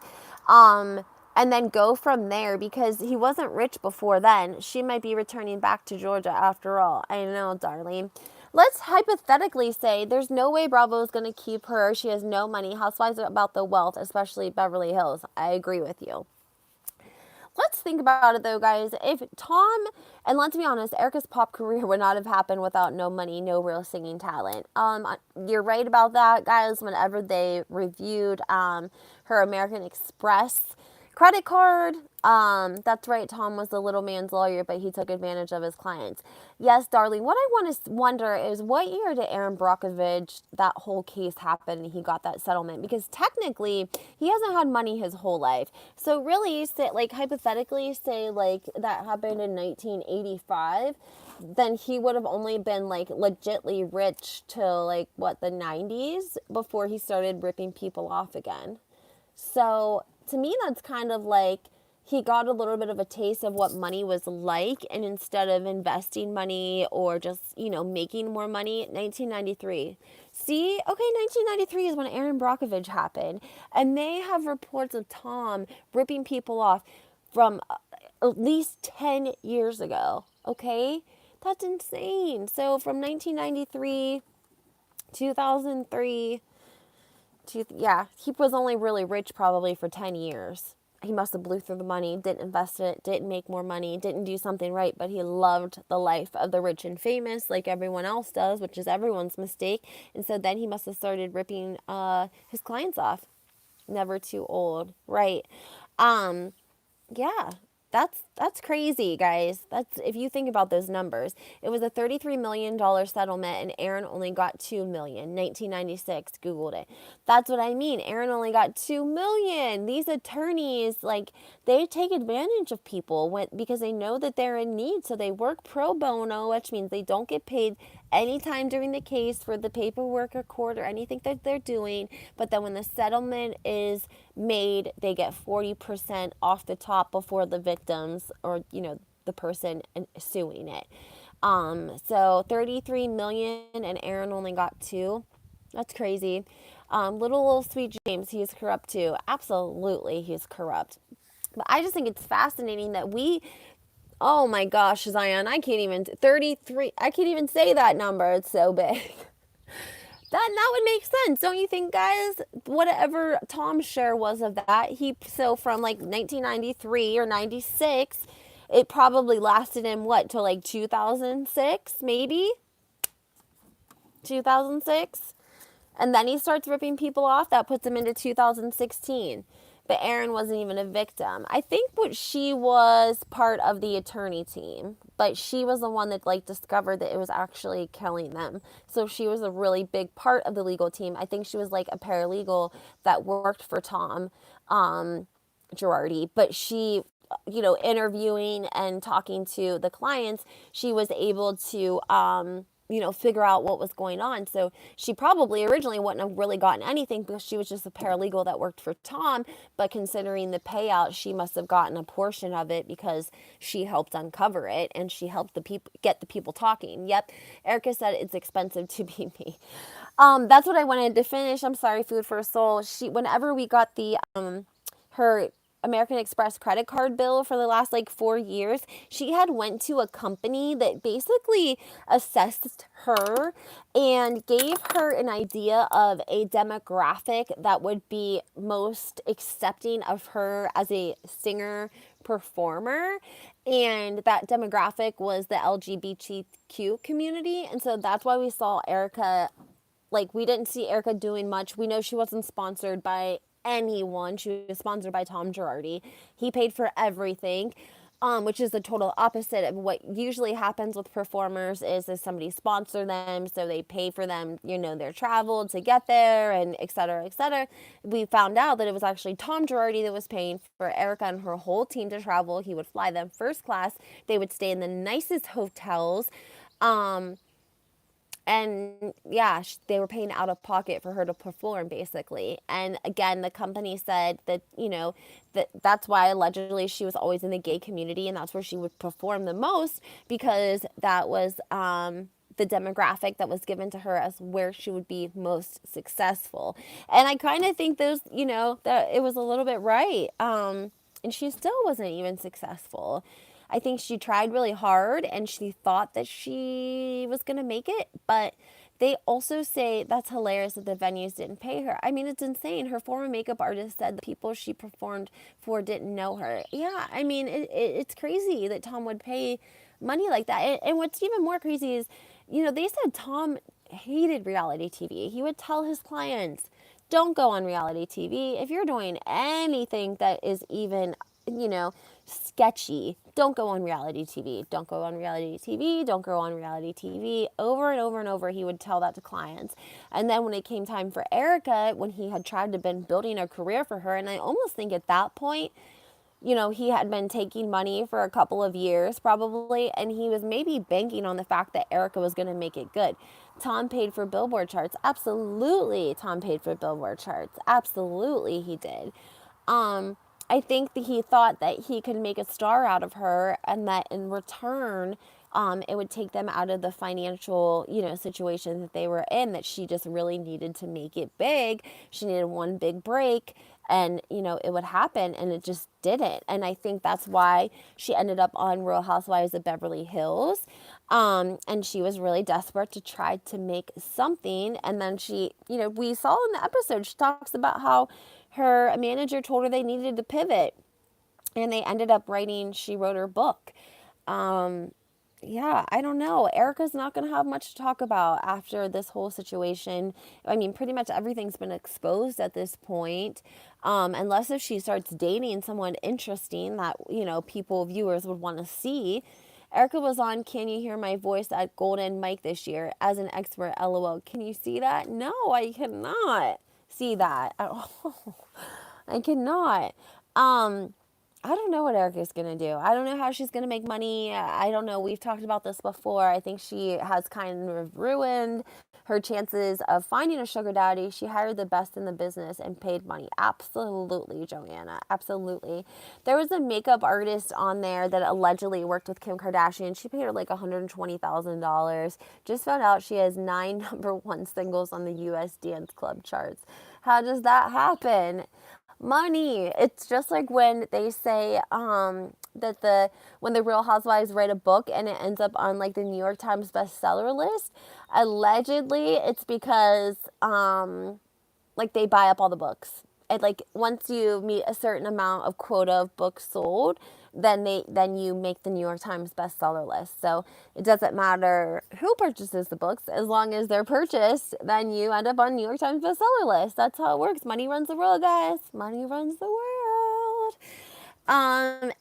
And then go from there, because he wasn't rich before then. She might be returning back to Georgia after all. I know, darling. Let's hypothetically say there's no way Bravo is going to keep her. She has no money. Housewives are about the wealth, especially Beverly Hills. I agree with you. Let's think about it though, guys. If Tom, and let's be honest, Erika's pop career would not have happened without no money, no real singing talent. You're right about that, guys. Whenever they reviewed her American Express credit card, that's right, Tom was the little man's lawyer, but he took advantage of his clients. Yes, darling, what I want to wonder is what year did Erin Brockovich, that whole case happen and he got that settlement? Because technically, he hasn't had money his whole life. So really, say, like hypothetically, say like that happened in 1985, then he would have only been like legitly rich till like what, the 90s before he started ripping people off again. So to me, that's kind of like he got a little bit of a taste of what money was like, and instead of investing money or just, making more money, 1993. See, okay, 1993 is when Erin Brockovich happened, and they have reports of Tom ripping people off from at least 10 years ago, okay? That's insane. So from 1993, 2003, yeah, he was only really rich probably for 10 years. He must have blew through the money, didn't invest it, didn't make more money, didn't do something right, but he loved the life of the rich and famous like everyone else does, which is everyone's mistake. And so then he must have started ripping his clients off. Never too old, right? Yeah, that's crazy, guys. That's, if you think about those numbers. It was a $33 million settlement, and Erin only got $2 million. 1996, Googled it. That's what I mean. Erin only got $2 million. These attorneys, like, they take advantage of people because they know that they're in need, so they work pro bono, which means they don't get paid anytime during the case for the paperwork or court or anything that they're doing. But then when the settlement is made, they get 40% off the top before the victims or, the person suing it. So 33 million and Erin only got 2. That's crazy. Little sweet James, he's corrupt too. Absolutely, he's corrupt. But I just think it's fascinating that oh my gosh, Zion, I can't even, 33, I can't even say that number. It's so big. That would make sense, don't you think, guys? Whatever Tom's share was of that, so from like 1993 or 96, it probably lasted him till like 2006, maybe 2006, and then he starts ripping people off. That puts him into 2016. But Erin wasn't even a victim. I think she was part of the attorney team, but she was the one that discovered that it was actually killing them. So she was a really big part of the legal team. I think she was like a paralegal that worked for Tom Girardi, but she, interviewing and talking to the clients, she was able to figure out what was going on. So she probably originally wouldn't have really gotten anything because she was just a paralegal that worked for Tom, but considering the payout, she must have gotten a portion of it because she helped uncover it and she helped get the people talking. Yep, Erika said it's expensive to be me. That's what I wanted to finish. I'm sorry, food for soul. Whenever we got the her American Express credit card bill for the last like 4 years. She had went to a company that basically assessed her and gave her an idea of a demographic that would be most accepting of her as a singer performer, and that demographic was the LGBTQ community. And so that's why we saw Erika, like, we didn't see Erika doing much. We know she wasn't sponsored by anyone. She was sponsored by Tom Girardi. He paid for everything, which is the total opposite of what usually happens with performers is somebody sponsor them, so they pay for them, their travel to get there, and et cetera, et cetera. We found out that it was actually Tom Girardi that was paying for Erika and her whole team to travel. He would fly them first class. They would stay in the nicest hotels. And yeah, they were paying out of pocket for her to perform, basically. And again, the company said that, that's why allegedly she was always in the gay community, and that's where she would perform the most, because that was the demographic that was given to her as where she would be most successful. And I kind of think that it was a little bit right. And she still wasn't even successful. I think she tried really hard and she thought that she was going to make it, but they also say that's hilarious that the venues didn't pay her. I mean, it's insane. Her former makeup artist said the people she performed for didn't know her. Yeah, I mean, it's crazy that Tom would pay money like that. And what's even more crazy is, they said Tom hated reality TV. He would tell his clients, don't go on reality TV. If you're doing anything that is even, sketchy, don't go on reality TV. Don't go on reality TV. Don't go on reality TV. Over and over and over, he would tell that to clients. And then when it came time for Erika, when he had tried to been building a career for her, and I almost think at that point, he had been taking money for a couple of years probably, and he was maybe banking on the fact that Erika was going to make it good. Tom paid for Billboard charts. Absolutely, Tom paid for Billboard charts. Absolutely, he did. I think that he thought that he could make a star out of her, and that in return, it would take them out of the financial, situation that they were in, that she just really needed to make it big. She needed one big break, and, it would happen, and it just didn't. And I think that's why she ended up on Real Housewives of Beverly Hills. And she was really desperate to try to make something. And then she, we saw in the episode, she talks about how her manager told her they needed to pivot, and they ended up she wrote her book. Yeah, I don't know. Erika's not going to have much to talk about after this whole situation. I mean, pretty much everything's been exposed at this point. Unless if she starts dating someone interesting that, viewers would want to see. Erika was on Can You Hear My Voice at Golden Mike this year as an expert, LOL. Can you see that? No, I cannot see that. I cannot. I don't know what Erika's going to do. I don't know how she's going to make money. I don't know. We've talked about this before. I think she has kind of ruined her chances of finding a sugar daddy. She hired the best in the business and paid money. Absolutely, Joanna. Absolutely. There was a makeup artist on there that allegedly worked with Kim Kardashian. She paid her like $120,000. Just found out she has 9 #1 singles on the US Dance Club charts. How does that happen? Money. It's just like when they say that when the Real Housewives write a book and it ends up on like the New York Times bestseller list, allegedly it's because like they buy up all the books. And like once you meet a certain amount of quota of books sold, then you make the New York Times bestseller list. So it doesn't matter who purchases the books, as long as they're purchased, then you end up on New York Times bestseller list. That's how it works. Money runs the world, guys. Money runs the world.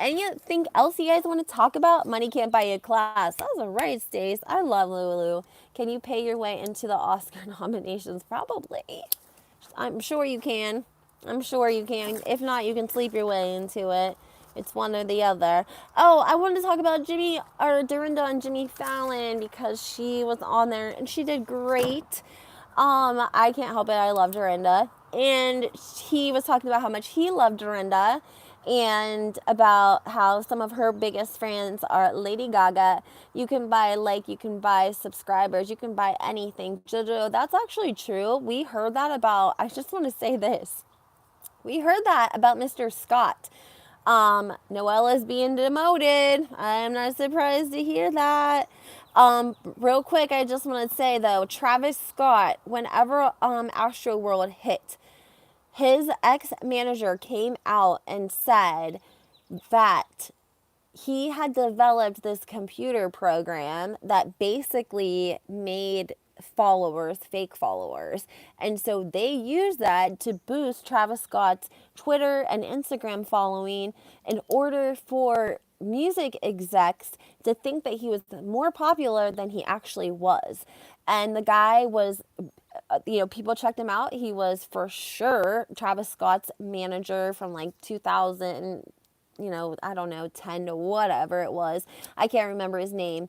Anything else you guys want to talk about? Money can't buy you a class. That was a right, Stace. I love Lulu. Can you pay your way into the Oscar nominations? Probably. I'm sure you can. I'm sure you can. If not, you can sleep your way into it. It's one or the other. Oh, I wanted to talk about Dorinda and Jimmy Fallon, because she was on there and she did great. I can't help it. I love Dorinda. And he was talking about how much he loved Dorinda, and about how some of her biggest fans are Lady Gaga. You can buy you can buy subscribers, you can buy anything. Jojo, that's actually true. We heard that about, I just want to say this. we heard that about Mr. Scott. Noella's being demoted. I'm not surprised to hear that. Real quick, I just want to say though, Travis Scott, whenever Astro World hit, his ex-manager came out and said that he had developed this computer program that basically made followers, fake followers. And so they used that to boost Travis Scott's Twitter and Instagram following in order for music execs to think that he was more popular than he actually was. And the guy was, people checked him out. He was for sure Travis Scott's manager from like 2000, I don't know, 10 to whatever it was. I can't remember his name.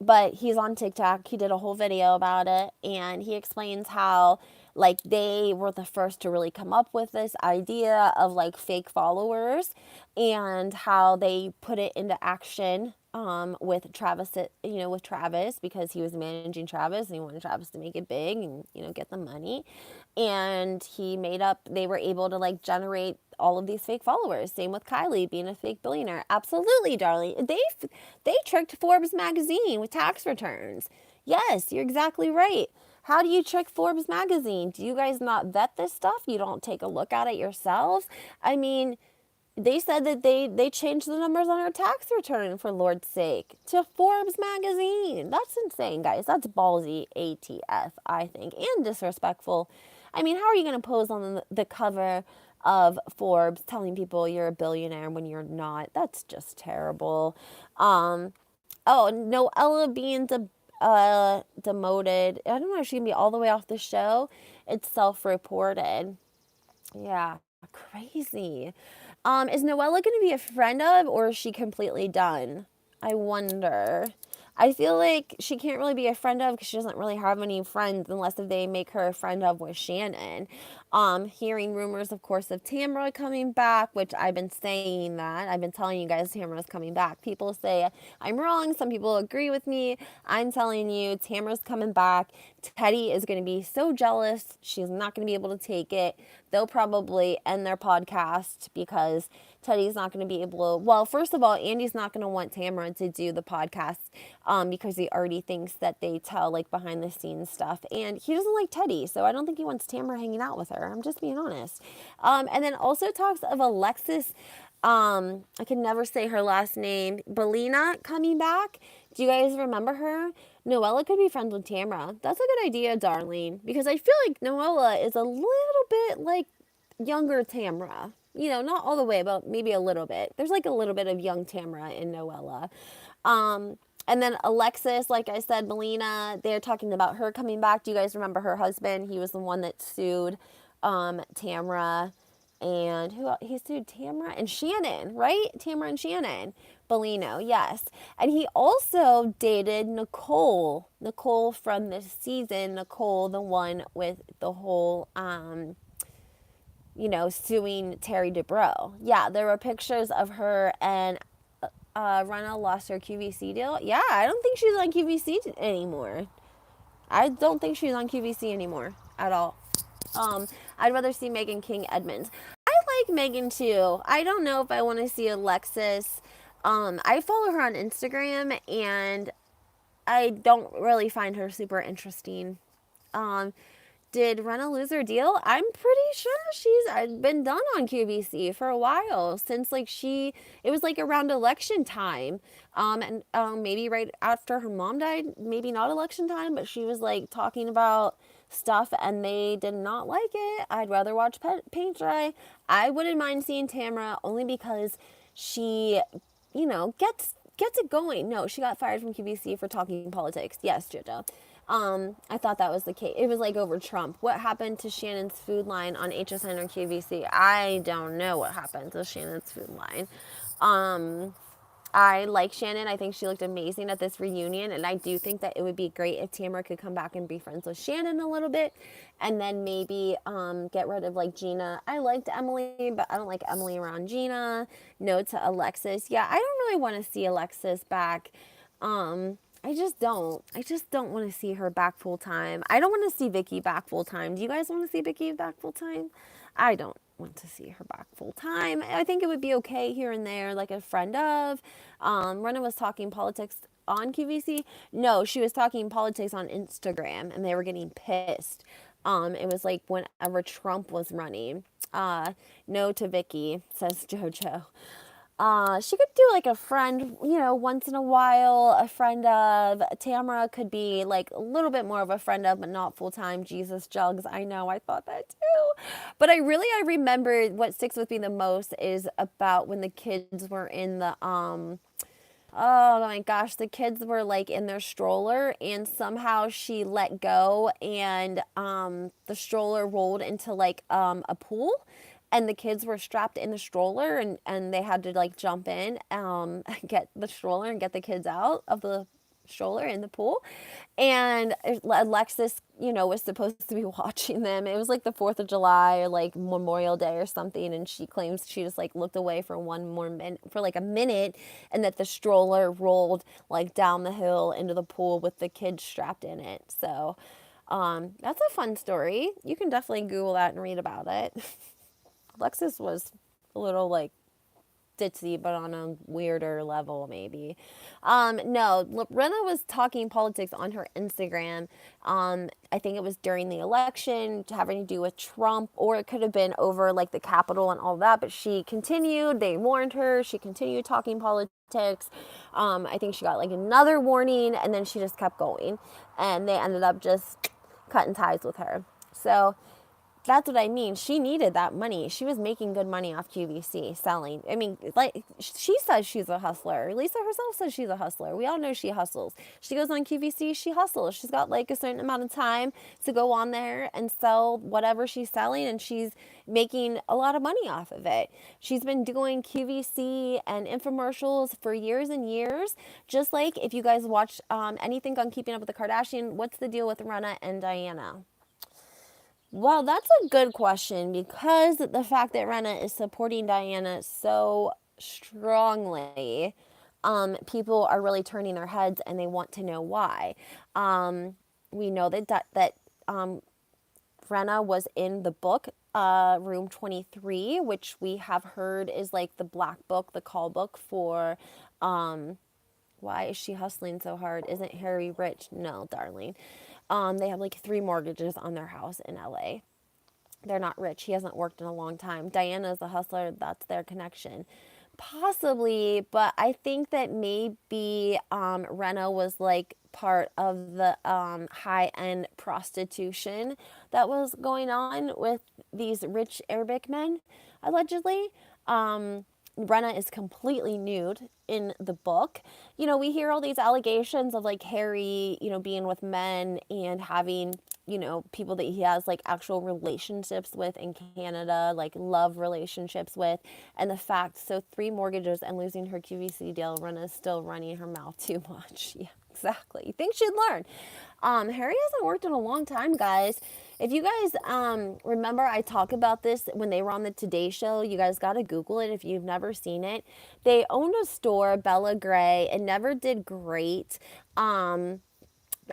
But he's on TikTok. He did a whole video about it, and he explains how like they were the first to really come up with this idea of like fake followers, and how they put it into action with Travis, with Travis, because he was managing Travis and he wanted Travis to make it big and, get the money. And they were able to like generate all of these fake followers. Same with Kylie being a fake billionaire. Absolutely, darling. They tricked Forbes magazine with tax returns. Yes, you're exactly right. How do you trick Forbes magazine? Do you guys not vet this stuff? You don't take a look at it yourselves? I mean, they said that they changed the numbers on her tax return, for Lord's sake, to Forbes magazine. That's insane, guys. That's ballsy ATF, I think, and disrespectful. I mean, how are you going to pose on the cover of Forbes telling people you're a billionaire when you're not? That's just terrible. Noella being demoted. I don't know if she can be all the way off the show. It's self-reported. Yeah, crazy. Is Noella going to be a friend of, or is she completely done? I wonder. I feel like she can't really be a friend of because she doesn't really have any friends unless if they make her a friend of with Shannon. Hearing rumors, of course, of Tamra coming back, which I've been saying that. I've been telling you guys Tamra's coming back. People say I'm wrong. Some people agree with me. I'm telling you, Tamra's coming back. Teddy is going to be so jealous. She's not going to be able to take it. They'll probably end their podcast because Teddy's not going to be able to, well, first of all, Andy's not going to want Tamra to do the podcast because he already thinks that they tell like behind the scenes stuff, and he doesn't like Teddy, so I don't think he wants Tamra hanging out with her. I'm just being honest. And then also talks of Alexis, I can never say her last name, Belina coming back. Do you guys remember her? Noella could be friends with Tamra. That's a good idea, darling, because I feel like Noella is a little bit like younger Tamra. Not all the way, but maybe a little bit. There's like a little bit of young Tamra in Noella. And then Alexis, like I said, Melina, they're talking about her coming back. Do you guys remember her husband? He was the one that sued Tamra. And who else? He sued Tamra and Shannon, right? Tamra and Shannon. Bellino, yes. And he also dated Nicole. Nicole from this season. Nicole, the one with the whole suing Terry Dubrow. Yeah, there were pictures of her, and Rinna lost her QVC deal. Yeah, I don't think she's on QVC anymore. I don't think she's on QVC anymore at all. I'd rather see Megan King Edmonds. I like Megan too. I don't know if I want to see Alexis. I follow her on Instagram, and I don't really find her super interesting. Did Rinna lose her deal? I'm pretty sure she's been done on QVC for a while, since it was like around election time. And maybe right after her mom died, maybe not election time, but she was like talking about stuff and they did not like it. I'd rather watch paint dry. I wouldn't mind seeing Tamra only because she, gets it going. No, she got fired from QVC for talking politics. Yes, JoJo. I thought that was the case. It was like over Trump. What happened to Shannon's food line on HSN or QVC? I don't know what happened to Shannon's food line. I like Shannon. I think she looked amazing at this reunion, and I do think that it would be great if Tamra could come back and be friends with Shannon a little bit, and then maybe get rid of like Gina. I liked Emily, but I don't like Emily around Gina. No to Alexis. Yeah, I don't really want to see Alexis back. I just don't want to see her back full time. I don't want to see Vicky back full time. Do you guys want to see Vicky back full time? I don't want to see her back full time. I think it would be okay here and there, like a friend of. Rinna was talking politics on QVC. No, she was talking politics on Instagram, and they were getting pissed. It was like whenever Trump was running. No to Vicky, says JoJo. She could do like a friend, once in a while, a friend of. Tamara could be like a little bit more of a friend of, but not full time. Jesus jugs. I know, I thought that too. But I remember what sticks with me the most is about when the kids were in the, oh my gosh, the kids were like in their stroller and somehow she let go and the stroller rolled into like a pool and the kids were strapped in the stroller and they had to like jump in, get the stroller and get the kids out of the stroller in the pool. And Alexis, was supposed to be watching them. It was like the 4th of July or like Memorial Day or something. And she claims she just like looked away for one more minute, for like a minute, and that the stroller rolled like down the hill into the pool with the kids strapped in it. So that's a fun story. You can definitely Google that and read about it. Alexis was a little like ditzy, but on a weirder level, maybe. No, Rinna was talking politics on her Instagram. I think it was during the election, having to do with Trump, or it could have been over like the Capitol and all that. But she continued. They warned her. She continued talking politics. I think she got like another warning, and then she just kept going, and they ended up just cutting ties with her. So that's what I mean. She needed that money. She was making good money off QVC selling. I mean, like, she says she's a hustler. Lisa herself says she's a hustler. We all know she hustles. She goes on QVC, she hustles. She's got like a certain amount of time to go on there and sell whatever she's selling, and she's making a lot of money off of it. She's been doing QVC and infomercials for years and years. Just like if you guys watch anything on Keeping Up with the Kardashians, what's the deal with Rinna and Diana? Well, that's a good question because the fact that Rinna is supporting Diana so strongly, people are really turning their heads and they want to know why. We know that Rinna was in the book Room 23, which we have heard is like the black book, the call book for why is she hustling so hard? Isn't Harry rich? No, darling. They have like 3 mortgages on their house in LA. They're not rich. He hasn't worked in a long time. Diana's a hustler. That's their connection. Possibly, but I think that maybe Rinna was like part of the high end prostitution that was going on with these rich Arabic men, allegedly. Rinna is completely nude in the book. We hear all these allegations of like Harry, being with men and having, people that he has like actual relationships with in Canada, like love relationships with. And the fact, so 3 mortgages and losing her QVC deal, Rinna is still running her mouth too much. Yeah, exactly. You think she'd learn. Harry hasn't worked in a long time, guys. If you guys remember, I talk about this when they were on the Today Show. You guys got to Google it if you've never seen it. They owned a store, Bella Gray. It never did great. And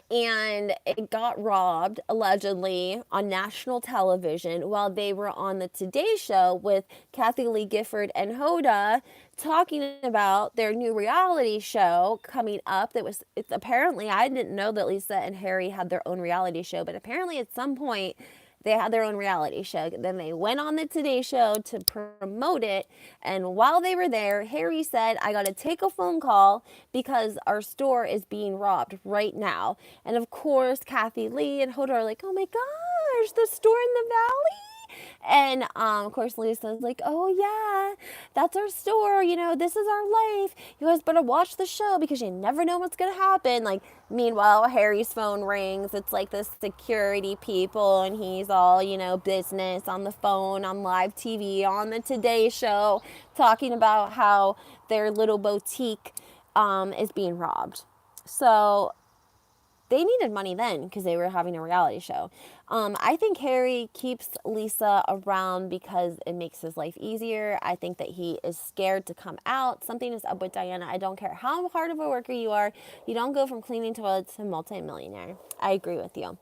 it got robbed allegedly on national television while they were on the Today Show with Kathy Lee Gifford and Hoda talking about their new reality show coming up. It's apparently, I didn't know that Lisa and Harry had their own reality show, but apparently at some point they had their own reality show. Then they went on the Today Show to promote it. And while they were there, Harry said, I got to take a phone call because our store is being robbed right now. And of course, Kathy Lee and Hoda are like, oh my gosh, the store in the valley? And of course, Lisa's like, oh yeah, that's our store. This is our life. You guys better watch the show because you never know what's going to happen. Like, meanwhile, Harry's phone rings. It's like the security people, and he's all, business on the phone, on live TV, on the Today Show, talking about how their little boutique is being robbed. So they needed money then because they were having a reality show. I think Harry keeps Lisa around because it makes his life easier. I think that he is scared to come out. Something is up with Diana. I don't care how hard of a worker you are. You don't go from cleaning toilets to multimillionaire. I agree with you.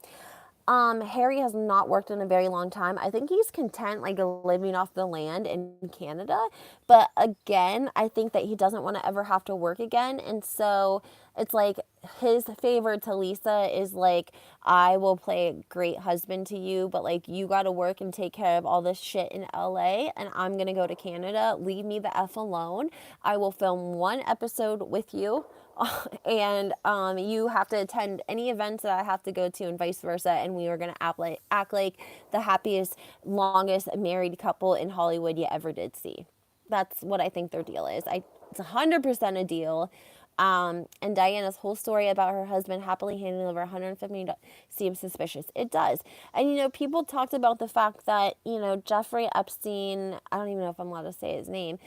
Harry has not worked in a very long time. I think he's content, like, living off the land in Canada. But again, I think that he doesn't want to ever have to work again. And so it's like his favor to Lisa is like, I will play a great husband to you, but like, you got to work and take care of all this shit in LA, and I'm going to go to Canada. Leave me the F alone. I will film one episode with you. And you have to attend any events that I have to go to, and vice versa. And we were gonna act like the happiest, longest married couple in Hollywood you ever did see. That's what I think their deal is. It's 100% a deal. And Diana's whole story about her husband happily handing over 150 million seems suspicious. It does. And, people talked about the fact that, Jeffrey Epstein, I don't even know if I'm allowed to say his name,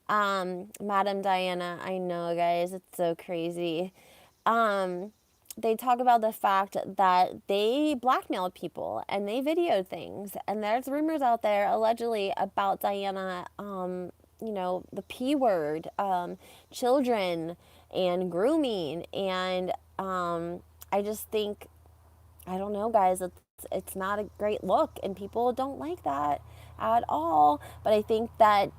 Madam Diana, I know, guys, it's so crazy. They talk about the fact that they blackmailed people and they videoed things. And there's rumors out there, allegedly, about Diana, the P word, children, and grooming. And I just think, I don't know, guys, it's not a great look, and people don't like that at all. But I think that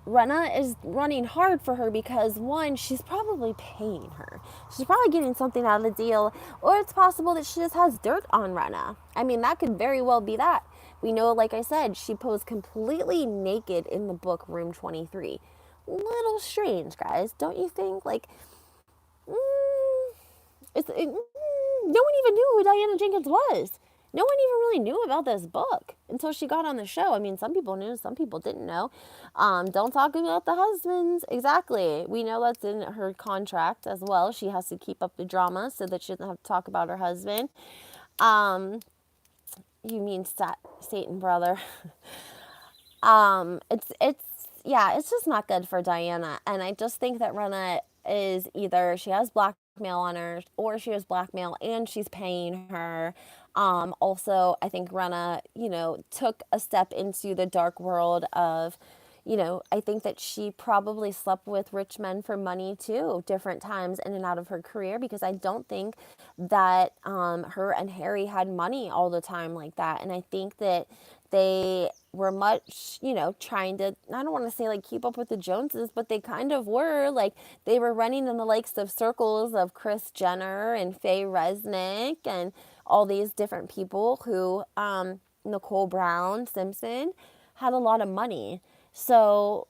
Rinna is running hard for her because, one, she's probably paying her. She's probably getting something out of the deal, or it's possible that she just has dirt on Rinna. I mean, that could very well be that. We know, like I said, she posed completely naked in the book Room 23. Little strange, guys, don't you think? Like, no one even knew who Diana Jenkins was. No one even really knew about this book until she got on the show. I mean, some people knew, some people didn't know. Don't talk about the husbands. Exactly. We know that's in her contract as well. She has to keep up the drama so that she doesn't have to talk about her husband. You mean Satan, brother. It's just not good for Diana. And I just think that Rinna is either she has blackmail on her, or she has blackmail and she's paying her. Also, I think Rinna, took a step into the dark world of, I think that she probably slept with rich men for money too, different times in and out of her career, because I don't think that her and Harry had money all the time like that. And I think that they were much, trying to, I don't want to say like keep up with the Joneses, but they kind of were. Like, they were running in the likes of circles of Kris Jenner and Faye Resnick and all these different people who, Nicole Brown Simpson, had a lot of money. So,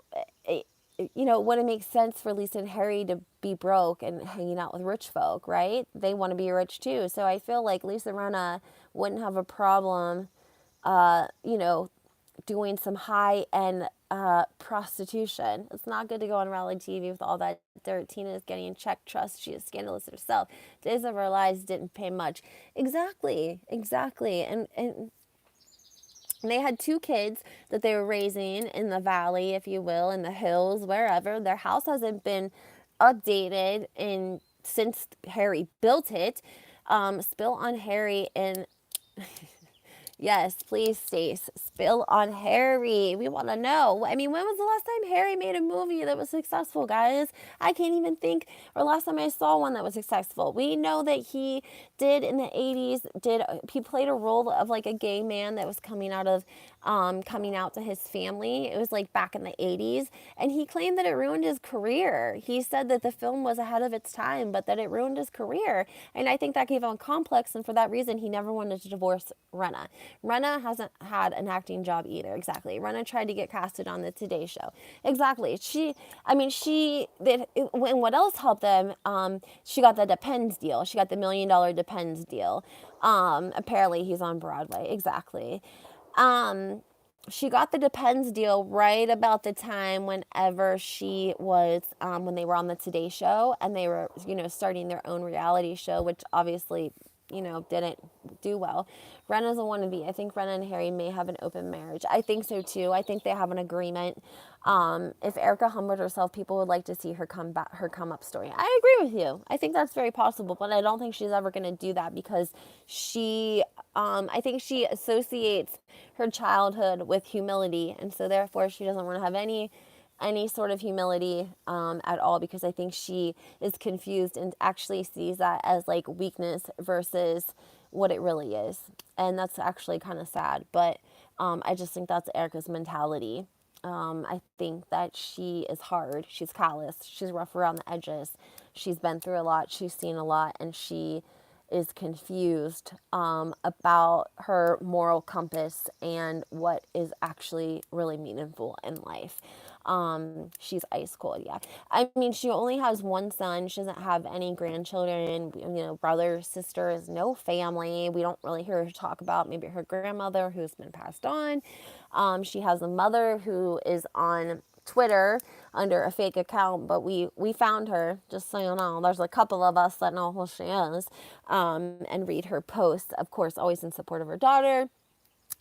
would it make sense for Lisa and Harry to be broke and hanging out with rich folk, right? They want to be rich too. So I feel like Lisa Rinna wouldn't have a problem, doing some high-end prostitution. It's not good to go on reality TV with all that dirt. Tina is getting check trust. She is scandalous herself. Days of Our Lives didn't pay much. Exactly. And they had 2 kids that they were raising in the valley, if you will, in the hills, wherever. Their house hasn't been updated since Harry built it. Spill on Harry and yes, please, Stace. Spill on Harry. We want to know. I mean, when was the last time Harry made a movie that was successful, guys? I can't even think, or last time I saw one that was successful. We know that he did in the 80s, he played a role of like a gay man that was coming out to his family. It was like back in the 80s. And he claimed that it ruined his career. He said that the film was ahead of its time, but that it ruined his career. And I think that gave him a complex. And for that reason, he never wanted to divorce Rinna. Rinna hasn't had an acting job either. Exactly. Rinna tried to get casted on the Today Show. Exactly. And what else helped them? She got the Depends deal. She got the $1 million Depends deal. Apparently he's on Broadway. Exactly. She got the Depends deal right about the time whenever she was, when they were on the Today Show, and they were, starting their own reality show, which obviously, didn't do well. Rinna's a wannabe. I think Rinna and Harry may have an open marriage. I think so too. I think they have an agreement. If Erika humbled herself, people would like to see her come up story. I agree with you. I think that's very possible, but I don't think she's ever going to do that because I think she associates her childhood with humility, and so therefore she doesn't want to have any sort of humility at all, because I think she is confused and actually sees that as like weakness versus what it really is. And that's actually kind of sad. But I just think that's Erika's mentality. I think that she is hard. She's callous. She's rough around the edges. She's been through a lot. She's seen a lot. And she is confused about her moral compass and what is actually really meaningful in life. She's ice cold, yeah. I mean, she only has one son. She doesn't have any grandchildren, brother, sisters, no family. We don't really hear her talk about maybe her grandmother who's been passed on. She has a mother who is on Twitter under a fake account, but we found her, just so you know. There's a couple of us that know who she is, and read her posts, of course, always in support of her daughter.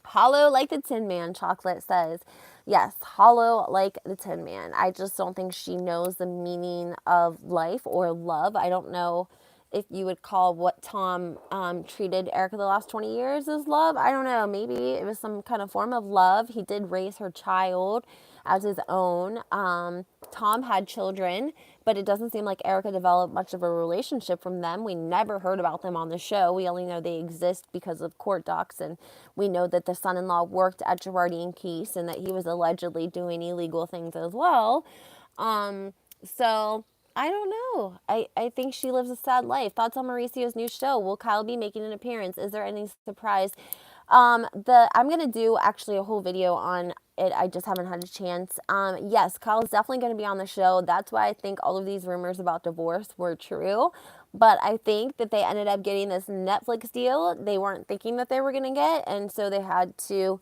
Hollow like the Tin Man, Chocolate says. Yes, hollow like the Tin Man. I just don't think she knows the meaning of life or love. I don't know if you would call what Tom treated Erika the last 20 years as love. I don't know. Maybe it was some kind of form of love. He did raise her child as his own. Tom had children, but it doesn't seem like Erika developed much of a relationship from them. We never heard about them on the show. We only know they exist because of court docs, and we know that the son-in-law worked at Girardi and Keese and that he was allegedly doing illegal things as well. So I don't know. I think she lives a sad life. Thoughts on Mauricio's new show? Will Kyle be making an appearance? Is there any surprise? I'm gonna do actually a whole video on it. I just haven't had a chance. Yes, Kyle's definitely gonna be on the show. That's why I think all of these rumors about divorce were true. But I think that they ended up getting this Netflix deal they weren't thinking that they were gonna get, and so they had to,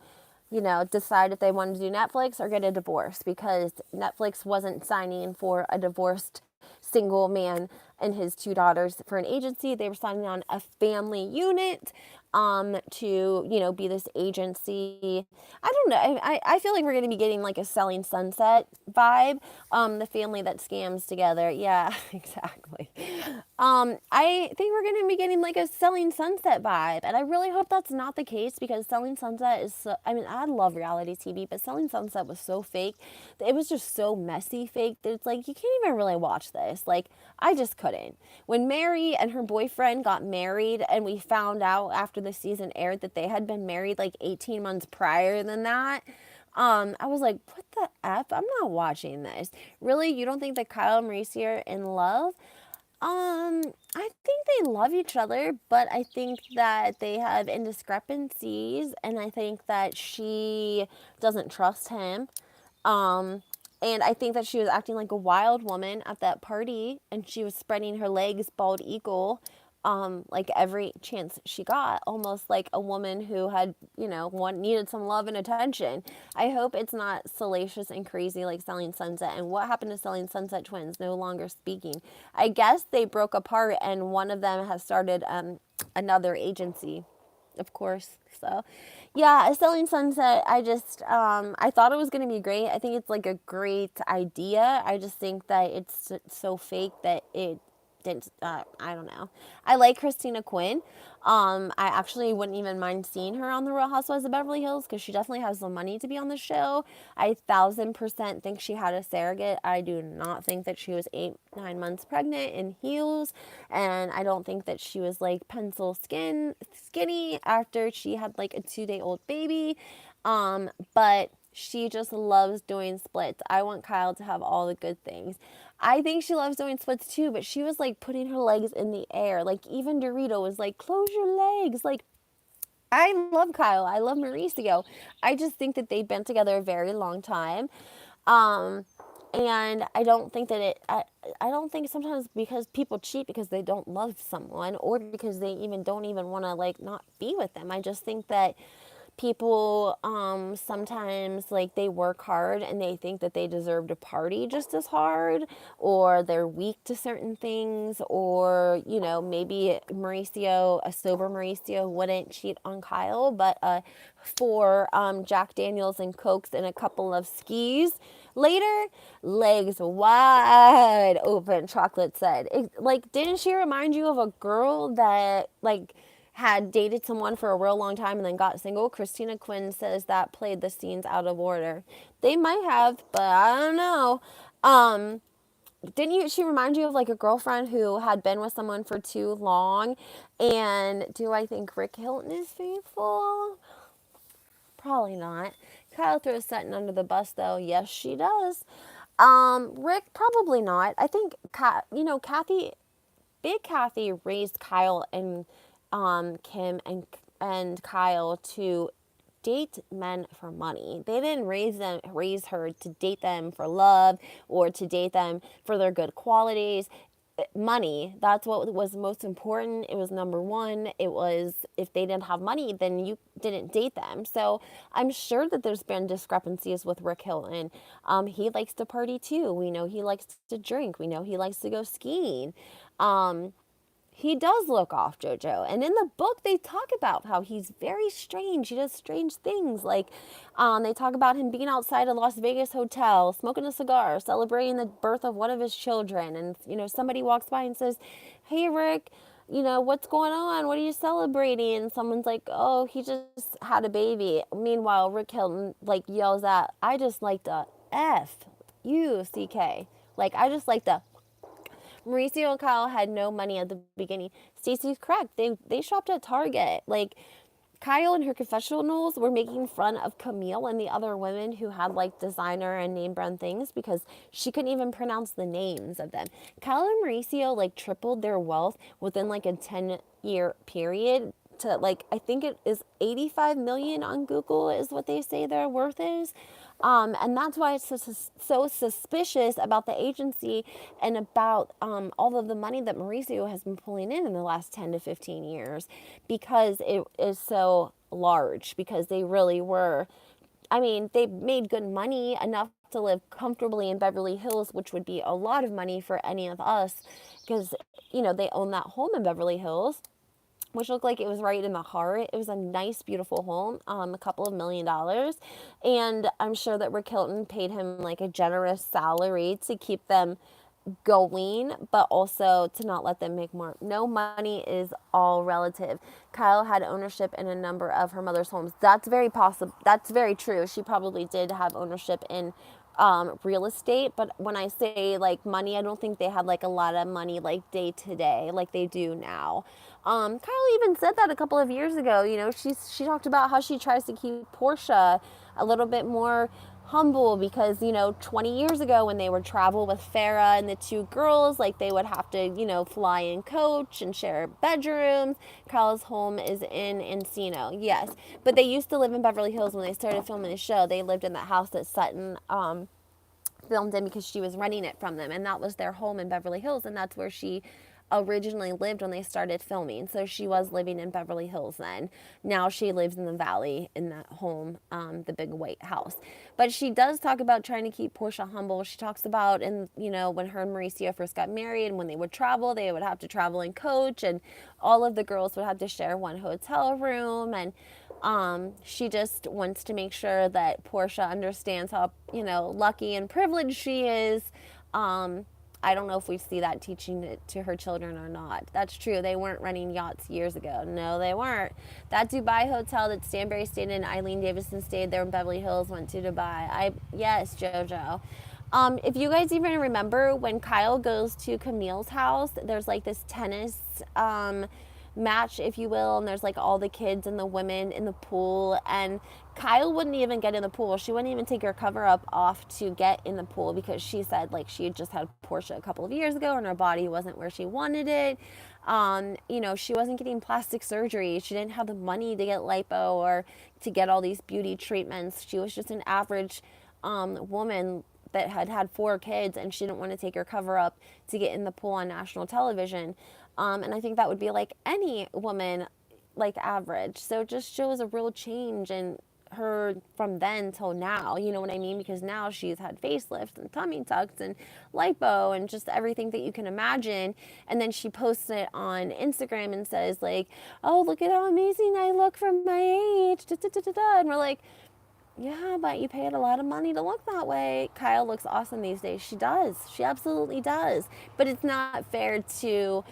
decide if they wanted to do Netflix or get a divorce because Netflix wasn't signing for a divorced single man and his two daughters for an agency. They were signing on a family unit to, be this agency. I don't know. I feel like we're going to be getting like a Selling Sunset vibe. The family that scams together. Yeah, exactly. I think we're going to be getting like a Selling Sunset vibe. And I really hope that's not the case because Selling Sunset is so, I mean, I love reality TV, but Selling Sunset was so fake. It was just so messy fake that it's like, you can't even really watch this. Like, I just couldn't. When Mary and her boyfriend got married and we found out after the season aired that they had been married like 18 months prior than that, I was like, what the F? I'm not watching this. Really? You don't think that Kyle and Mauricio are in love? I think they love each other, but I think that they have indiscrepancies, and I think that she doesn't trust him. And I think that she was acting like a wild woman at that party, and she was spreading her legs bald eagle, like every chance she got, almost like a woman who had, needed some love and attention. I hope it's not salacious and crazy like Selling Sunset. And what happened to Selling Sunset twins? No longer speaking. I guess they broke apart, and one of them has started another agency, of course. So, yeah, Selling Sunset, I thought it was going to be great. I think it's like a great idea. I just think that it's so fake that it didn't, I don't know. I like Christina Quinn. I actually wouldn't even mind seeing her on the Real Housewives of Beverly Hills because she definitely has the money to be on the show. I 1,000% think she had a surrogate. I do not think that she was 8-9 months pregnant in heels, and I don't think that she was like pencil skinny after she had like a 2-day-old baby. But she just loves doing splits. I want Kyle to have all the good things. I think she loves doing splits too, but she was like putting her legs in the air. Like even Dorito was like, close your legs. Like, I love Kyle. I love Mauricio. I just think that they've been together a very long time. And I don't think that I don't think sometimes because people cheat because they don't love someone or because they don't even want to like not be with them. I just think that people sometimes like they work hard and they think that they deserve to party just as hard, or they're weak to certain things, or maybe a sober Mauricio wouldn't cheat on Kyle, but for Jack Daniels and Cokes and a couple of skis later, legs wide open, Chocolate said. Didn't she remind you of a girl that had dated someone for a real long time and then got single? Christina Quinn says that played the scenes out of order. They might have, but I don't know. didn't you, she remind you of like a girlfriend who had been with someone for too long? And do I think Rick Hilton is faithful? Probably not. Kyle throws Sutton under the bus though. Yes, she does. Rick, probably not. I think, Kathy, Big Kathy raised Kyle and Kim and Kyle to date men for money. They didn't raise her to date them for love or to date them for their good qualities. Money, that's what was most important. It was number one. It was, if they didn't have money, then you didn't date them. So I'm sure that there's been discrepancies with Rick Hilton. He likes to party too. We know he likes to drink. We know he likes to go skiing. um he does look off JoJo. And in the book, they talk about how he's very strange. He does strange things. Like, they talk about him being outside a Las Vegas hotel, smoking a cigar, celebrating the birth of one of his children. And, somebody walks by and says, "Hey, Rick, what's going on? What are you celebrating?" And someone's like, "Oh, he just had a baby." Meanwhile, Rick Hilton, like, yells out, "I just like the F-U-C-K. Like, I just like the..." Mauricio and Kyle had no money at the beginning. Stacey's correct. They shopped at Target. Like, Kyle in her confessionals were making fun of Camille and the other women who had like designer and name brand things because she couldn't even pronounce the names of them. Kyle and Mauricio like tripled their wealth within like a 10-year period to, like, I think it is 85 million on Google is what they say their worth is. And that's why it's so suspicious about the agency and about all of the money that Mauricio has been pulling in the last 10 to 15 years, because it is so large, because they really were, I mean, they made good money, enough to live comfortably in Beverly Hills, which would be a lot of money for any of us, because, they own that home in Beverly Hills, which looked like it was right in the heart. It was a nice, beautiful home, a couple of $1 million. And I'm sure that Rick Hilton paid him like a generous salary to keep them going, but also to not let them make more. No, money is all relative. Kyle had ownership in a number of her mother's homes. That's very possible. That's very true. She probably did have ownership in real estate, but when I say like money, I don't think they had like a lot of money like day to day like they do now. Kyle even said that a couple of years ago. She talked about how she tries to keep Portia a little bit more humble because 20 years ago when they would travel with Farrah and the two girls, like they would have to fly in coach and share bedrooms. Kyle's home is in Encino, yes, but they used to live in Beverly Hills when they started filming the show. They lived in that house that Sutton filmed in because she was renting it from them, and that was their home in Beverly Hills, and that's where she originally lived when they started filming. So she was living in Beverly Hills then. Now she lives in the valley in that home, the big white house. But she does talk about trying to keep Portia humble. She talks about, and when her and Mauricio first got married, and when they would travel, they would have to travel in coach, and all of the girls would have to share one hotel room. And she just wants to make sure that Portia understands how lucky and privileged she is. I don't know if we see that teaching it to her children or not. That's true. They weren't renting yachts years ago. No, they weren't. That Dubai hotel that Stanberry stayed in, Eileen Davidson stayed there in Beverly Hills, went to Dubai. Yes, JoJo. If you guys even remember when Kyle goes to Camille's house, there's like this tennis match, if you will, and there's like all the kids and the women in the pool, and Kyle wouldn't even get in the pool. She wouldn't even take her cover up off to get in the pool because she said like she had just had Portia a couple of years ago and her body wasn't where she wanted it. She wasn't getting plastic surgery. She didn't have the money to get lipo or to get all these beauty treatments. She was just an average woman that had had 4 kids, and she didn't want to take her cover up to get in the pool on national television. And I think that would be like any woman, like average. So it just shows a real change in her from then till now. You know what I mean? Because now she's had facelifts and tummy tucks and lipo and just everything that you can imagine. And then she posts it on Instagram and says like, "Oh, look at how amazing I look for my age." Da, da, da, da, da. And we're like, yeah, but you paid a lot of money to look that way. Kyle looks awesome these days. She does. She absolutely does. But it's not fair to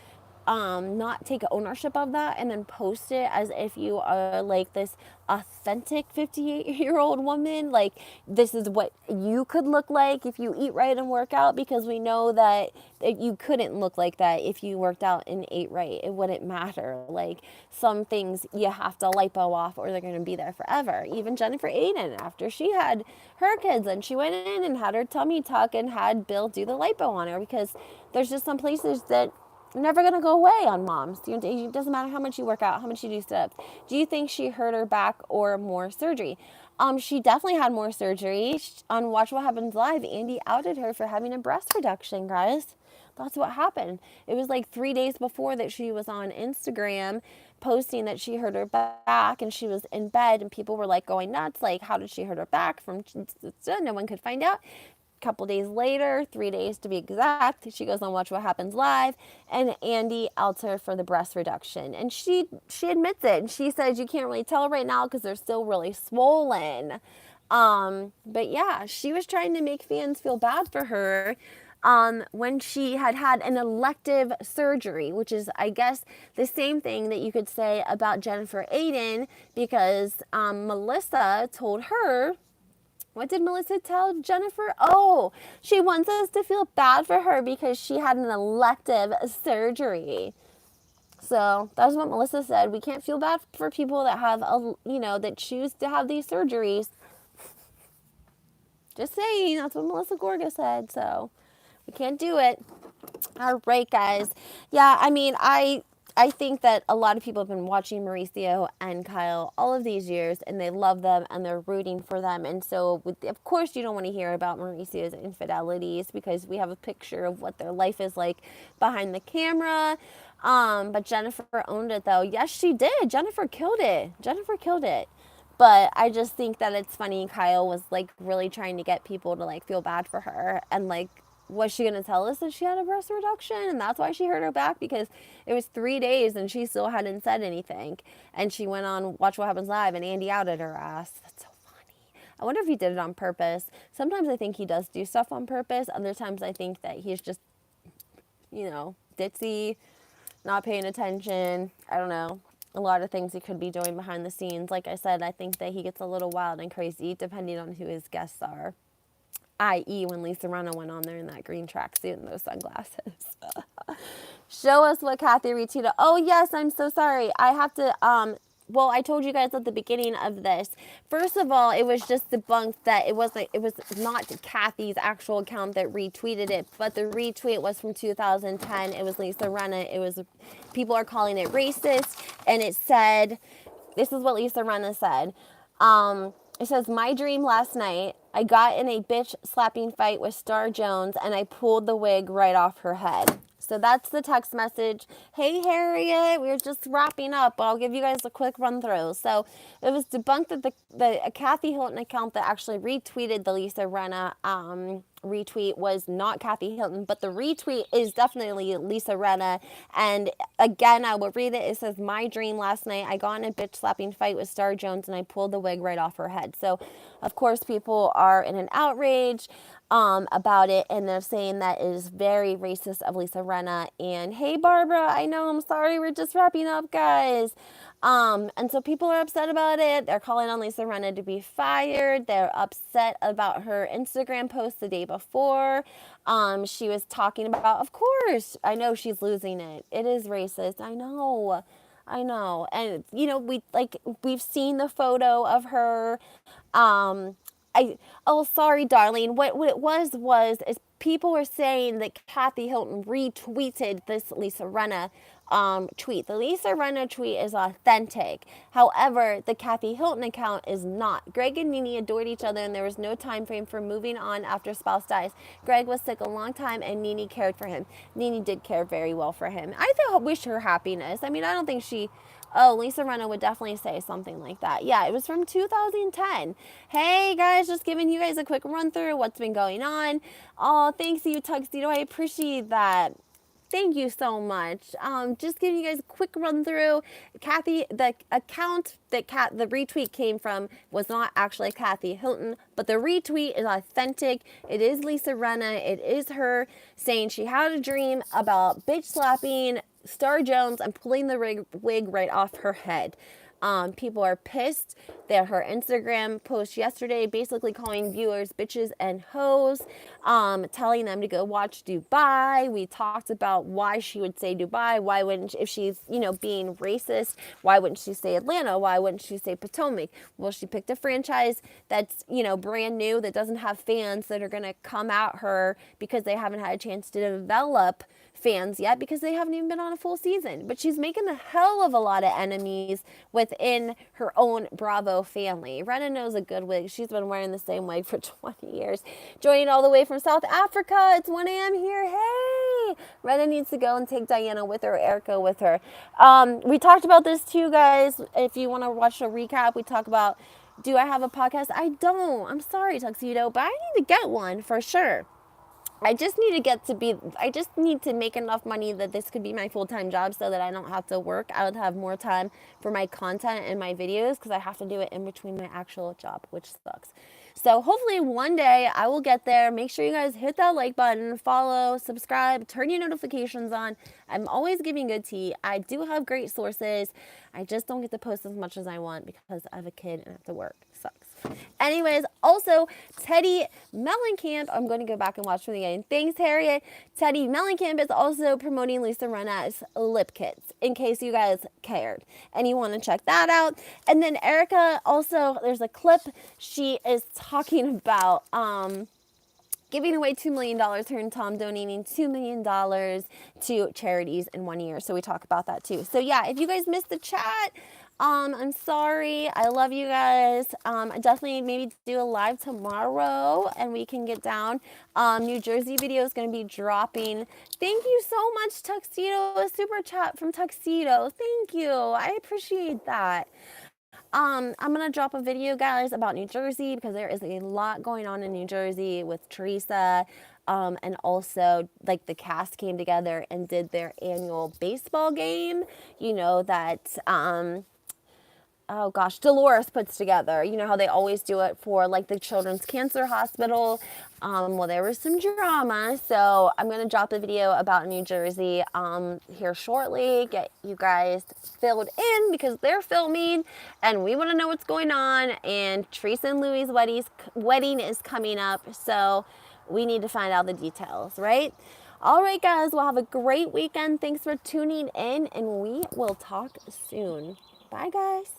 not take ownership of that and then post it as if you are like this authentic 58-year-old woman. Like, this is what you could look like if you eat right and work out, because we know that you couldn't look like that if you worked out and ate right. It wouldn't matter. Like, some things you have to lipo off or they're going to be there forever. Even Jennifer Aiden, after she had her kids and she went in and had her tummy tuck and had Bill do the lipo on her, because there's just some places that never going to go away on moms. It doesn't matter how much you work out, how much you do steps. Do you think she hurt her back or more surgery? She definitely had more surgery. On Watch What Happens Live, Andy outed her for having a breast reduction, guys. That's what happened. It was like 3 days before that she was on Instagram posting that she hurt her back, and she was in bed and people were like going nuts. Like, how did she hurt her back? No one could find out. Couple days later, 3 days to be exact, she goes on Watch What Happens Live, and Andy outs her for the breast reduction. And she admits it. And she says you can't really tell right now because they're still really swollen. But yeah, she was trying to make fans feel bad for her when she had an elective surgery, which is, I guess, the same thing that you could say about Jennifer Aiden, because Melissa told her. What did Melissa tell Jennifer? Oh, she wants us to feel bad for her because she had an elective surgery. So that's what Melissa said. We can't feel bad for people that have, that choose to have these surgeries. Just saying, that's what Melissa Gorga said. So we can't do it. All right, guys. Yeah, I mean, I think that a lot of people have been watching Mauricio and Kyle all of these years, and they love them and they're rooting for them. And so, of course, you don't want to hear about Mauricio's infidelities because we have a picture of what their life is like behind the camera. But Jennifer owned it, though. Yes, she did. Jennifer killed it. But I just think that it's funny. Kyle was like really trying to get people to like feel bad for her, and like, was she going to tell us that she had a breast reduction and that's why she hurt her back? Because it was 3 days and she still hadn't said anything. And she went on Watch What Happens Live and Andy outed her ass. That's so funny. I wonder if he did it on purpose. Sometimes I think he does do stuff on purpose. Other times I think that he's just, ditzy, not paying attention. I don't know. A lot of things he could be doing behind the scenes. Like I said, I think that he gets a little wild and crazy depending on who his guests are. I.e. when Lisa Rinna went on there in that green tracksuit and those sunglasses. Show us what Kathy retweeted. Oh, yes, I'm so sorry. I have to, I told you guys at the beginning of this. First of all, it was just debunked that it was not Kathy's actual account that retweeted it, but the retweet was from 2010. It was Lisa Rinna. People are calling it racist, and it said, this is what Lisa Rinna said. It says, my dream last night, I got in a bitch slapping fight with Star Jones and I pulled the wig right off her head. So that's the text message. Hey, Harriet, we're just wrapping up. I'll give you guys a quick run through. So it was debunked that the Kathy Hilton account that actually retweeted the Lisa Rinna retweet was not Kathy Hilton, but the retweet is definitely Lisa Rinna. And again, I will read it. It says, my dream last night, I got in a bitch slapping fight with Star Jones and I pulled the wig right off her head. So, of course, people are in an outrage about it, and they're saying that it is very racist of Lisa Rinna. And hey, Barbara, I know, I'm sorry, we're just wrapping up, guys. And so people are upset about it. They're calling on Lisa Rinna to be fired. They're upset about her Instagram post the day before. She was talking about, of course, I know she's losing it. It is racist. I know. And, we've seen the photo of her. Sorry, darling. What it was people were saying that Kathy Hilton retweeted this Lisa Rinna tweet. The Lisa Rinna tweet is authentic. However, the Kathy Hilton account is not. Greg and Nene adored each other and there was no time frame for moving on after spouse dies. Greg was sick a long time and Nene cared for him. Nene did care very well for him. I wish her happiness. I mean, I don't think Lisa Rinna would definitely say something like that. Yeah, it was from 2010. Hey, guys, just giving you guys a quick run through what's been going on. Oh, thanks to you, Tuxedo. I appreciate that. Thank you so much. Just giving you guys a quick run through. Kathy, the account that the retweet came from was not actually Kathy Hilton, but the retweet is authentic. It is Lisa Rinna. It is her saying she had a dream about bitch slapping Star Jones, I'm pulling the wig right off her head. People are pissed that her Instagram post yesterday basically calling viewers bitches and hoes, telling them to go watch Dubai. We talked about why she would say Dubai. Why wouldn't, if she's, being racist, why wouldn't she say Atlanta? Why wouldn't she say Potomac? Well, she picked a franchise that's, brand new, that doesn't have fans that are going to come at her because they haven't had a chance to develop fans yet, because they haven't even been on a full season. But she's making a hell of a lot of enemies within her own Bravo family. Rinna knows a good wig. She's been wearing the same wig for 20 years. Joining all the way from South Africa. It's 1 a.m. here. Hey! Rinna needs to go and take Diana with her, Erika with her. We talked about this too, guys. If you want to watch a recap, we talk about, do I have a podcast? I don't. I'm sorry, Tuxedo, but I need to get one for sure. I just need to make enough money that this could be my full-time job so that I don't have to work. I would have more time for my content and my videos because I have to do it in between my actual job, which sucks. So hopefully one day I will get there. Make sure you guys hit that like button, follow, subscribe, turn your notifications on. I'm always giving good tea. I do have great sources. I just don't get to post as much as I want because I have a kid and I have to work. It sucks. Anyways, also, Teddy Mellencamp, I'm going to go back and watch from the beginning. Thanks, Harriet. Teddy Mellencamp is also promoting Lisa Rinna's lip kits, in case you guys cared and you want to check that out. And then Erika, also, there's a clip. She is talking about giving away $2 million, her and Tom donating $2 million to charities in 1 year. So we talk about that too. So yeah, if you guys missed the chat, I'm sorry. I love you guys. Definitely maybe do a live tomorrow and we can get down. New Jersey video is going to be dropping. Thank you so much, Tuxedo. A super chat from Tuxedo. Thank you. I appreciate that. I'm going to drop a video, guys, about New Jersey because there is a lot going on in New Jersey with Teresa. And also, like, the cast came together and did their annual baseball game, that oh gosh, Dolores puts together. You know how they always do it for like the Children's Cancer Hospital. Well, there was some drama, so I'm going to drop a video about New Jersey here shortly. Get you guys filled in because they're filming and we want to know what's going on. And Teresa and Louis' wedding is coming up, so we need to find out the details, right? All right, guys, we'll have a great weekend. Thanks for tuning in, and we will talk soon. Bye, guys.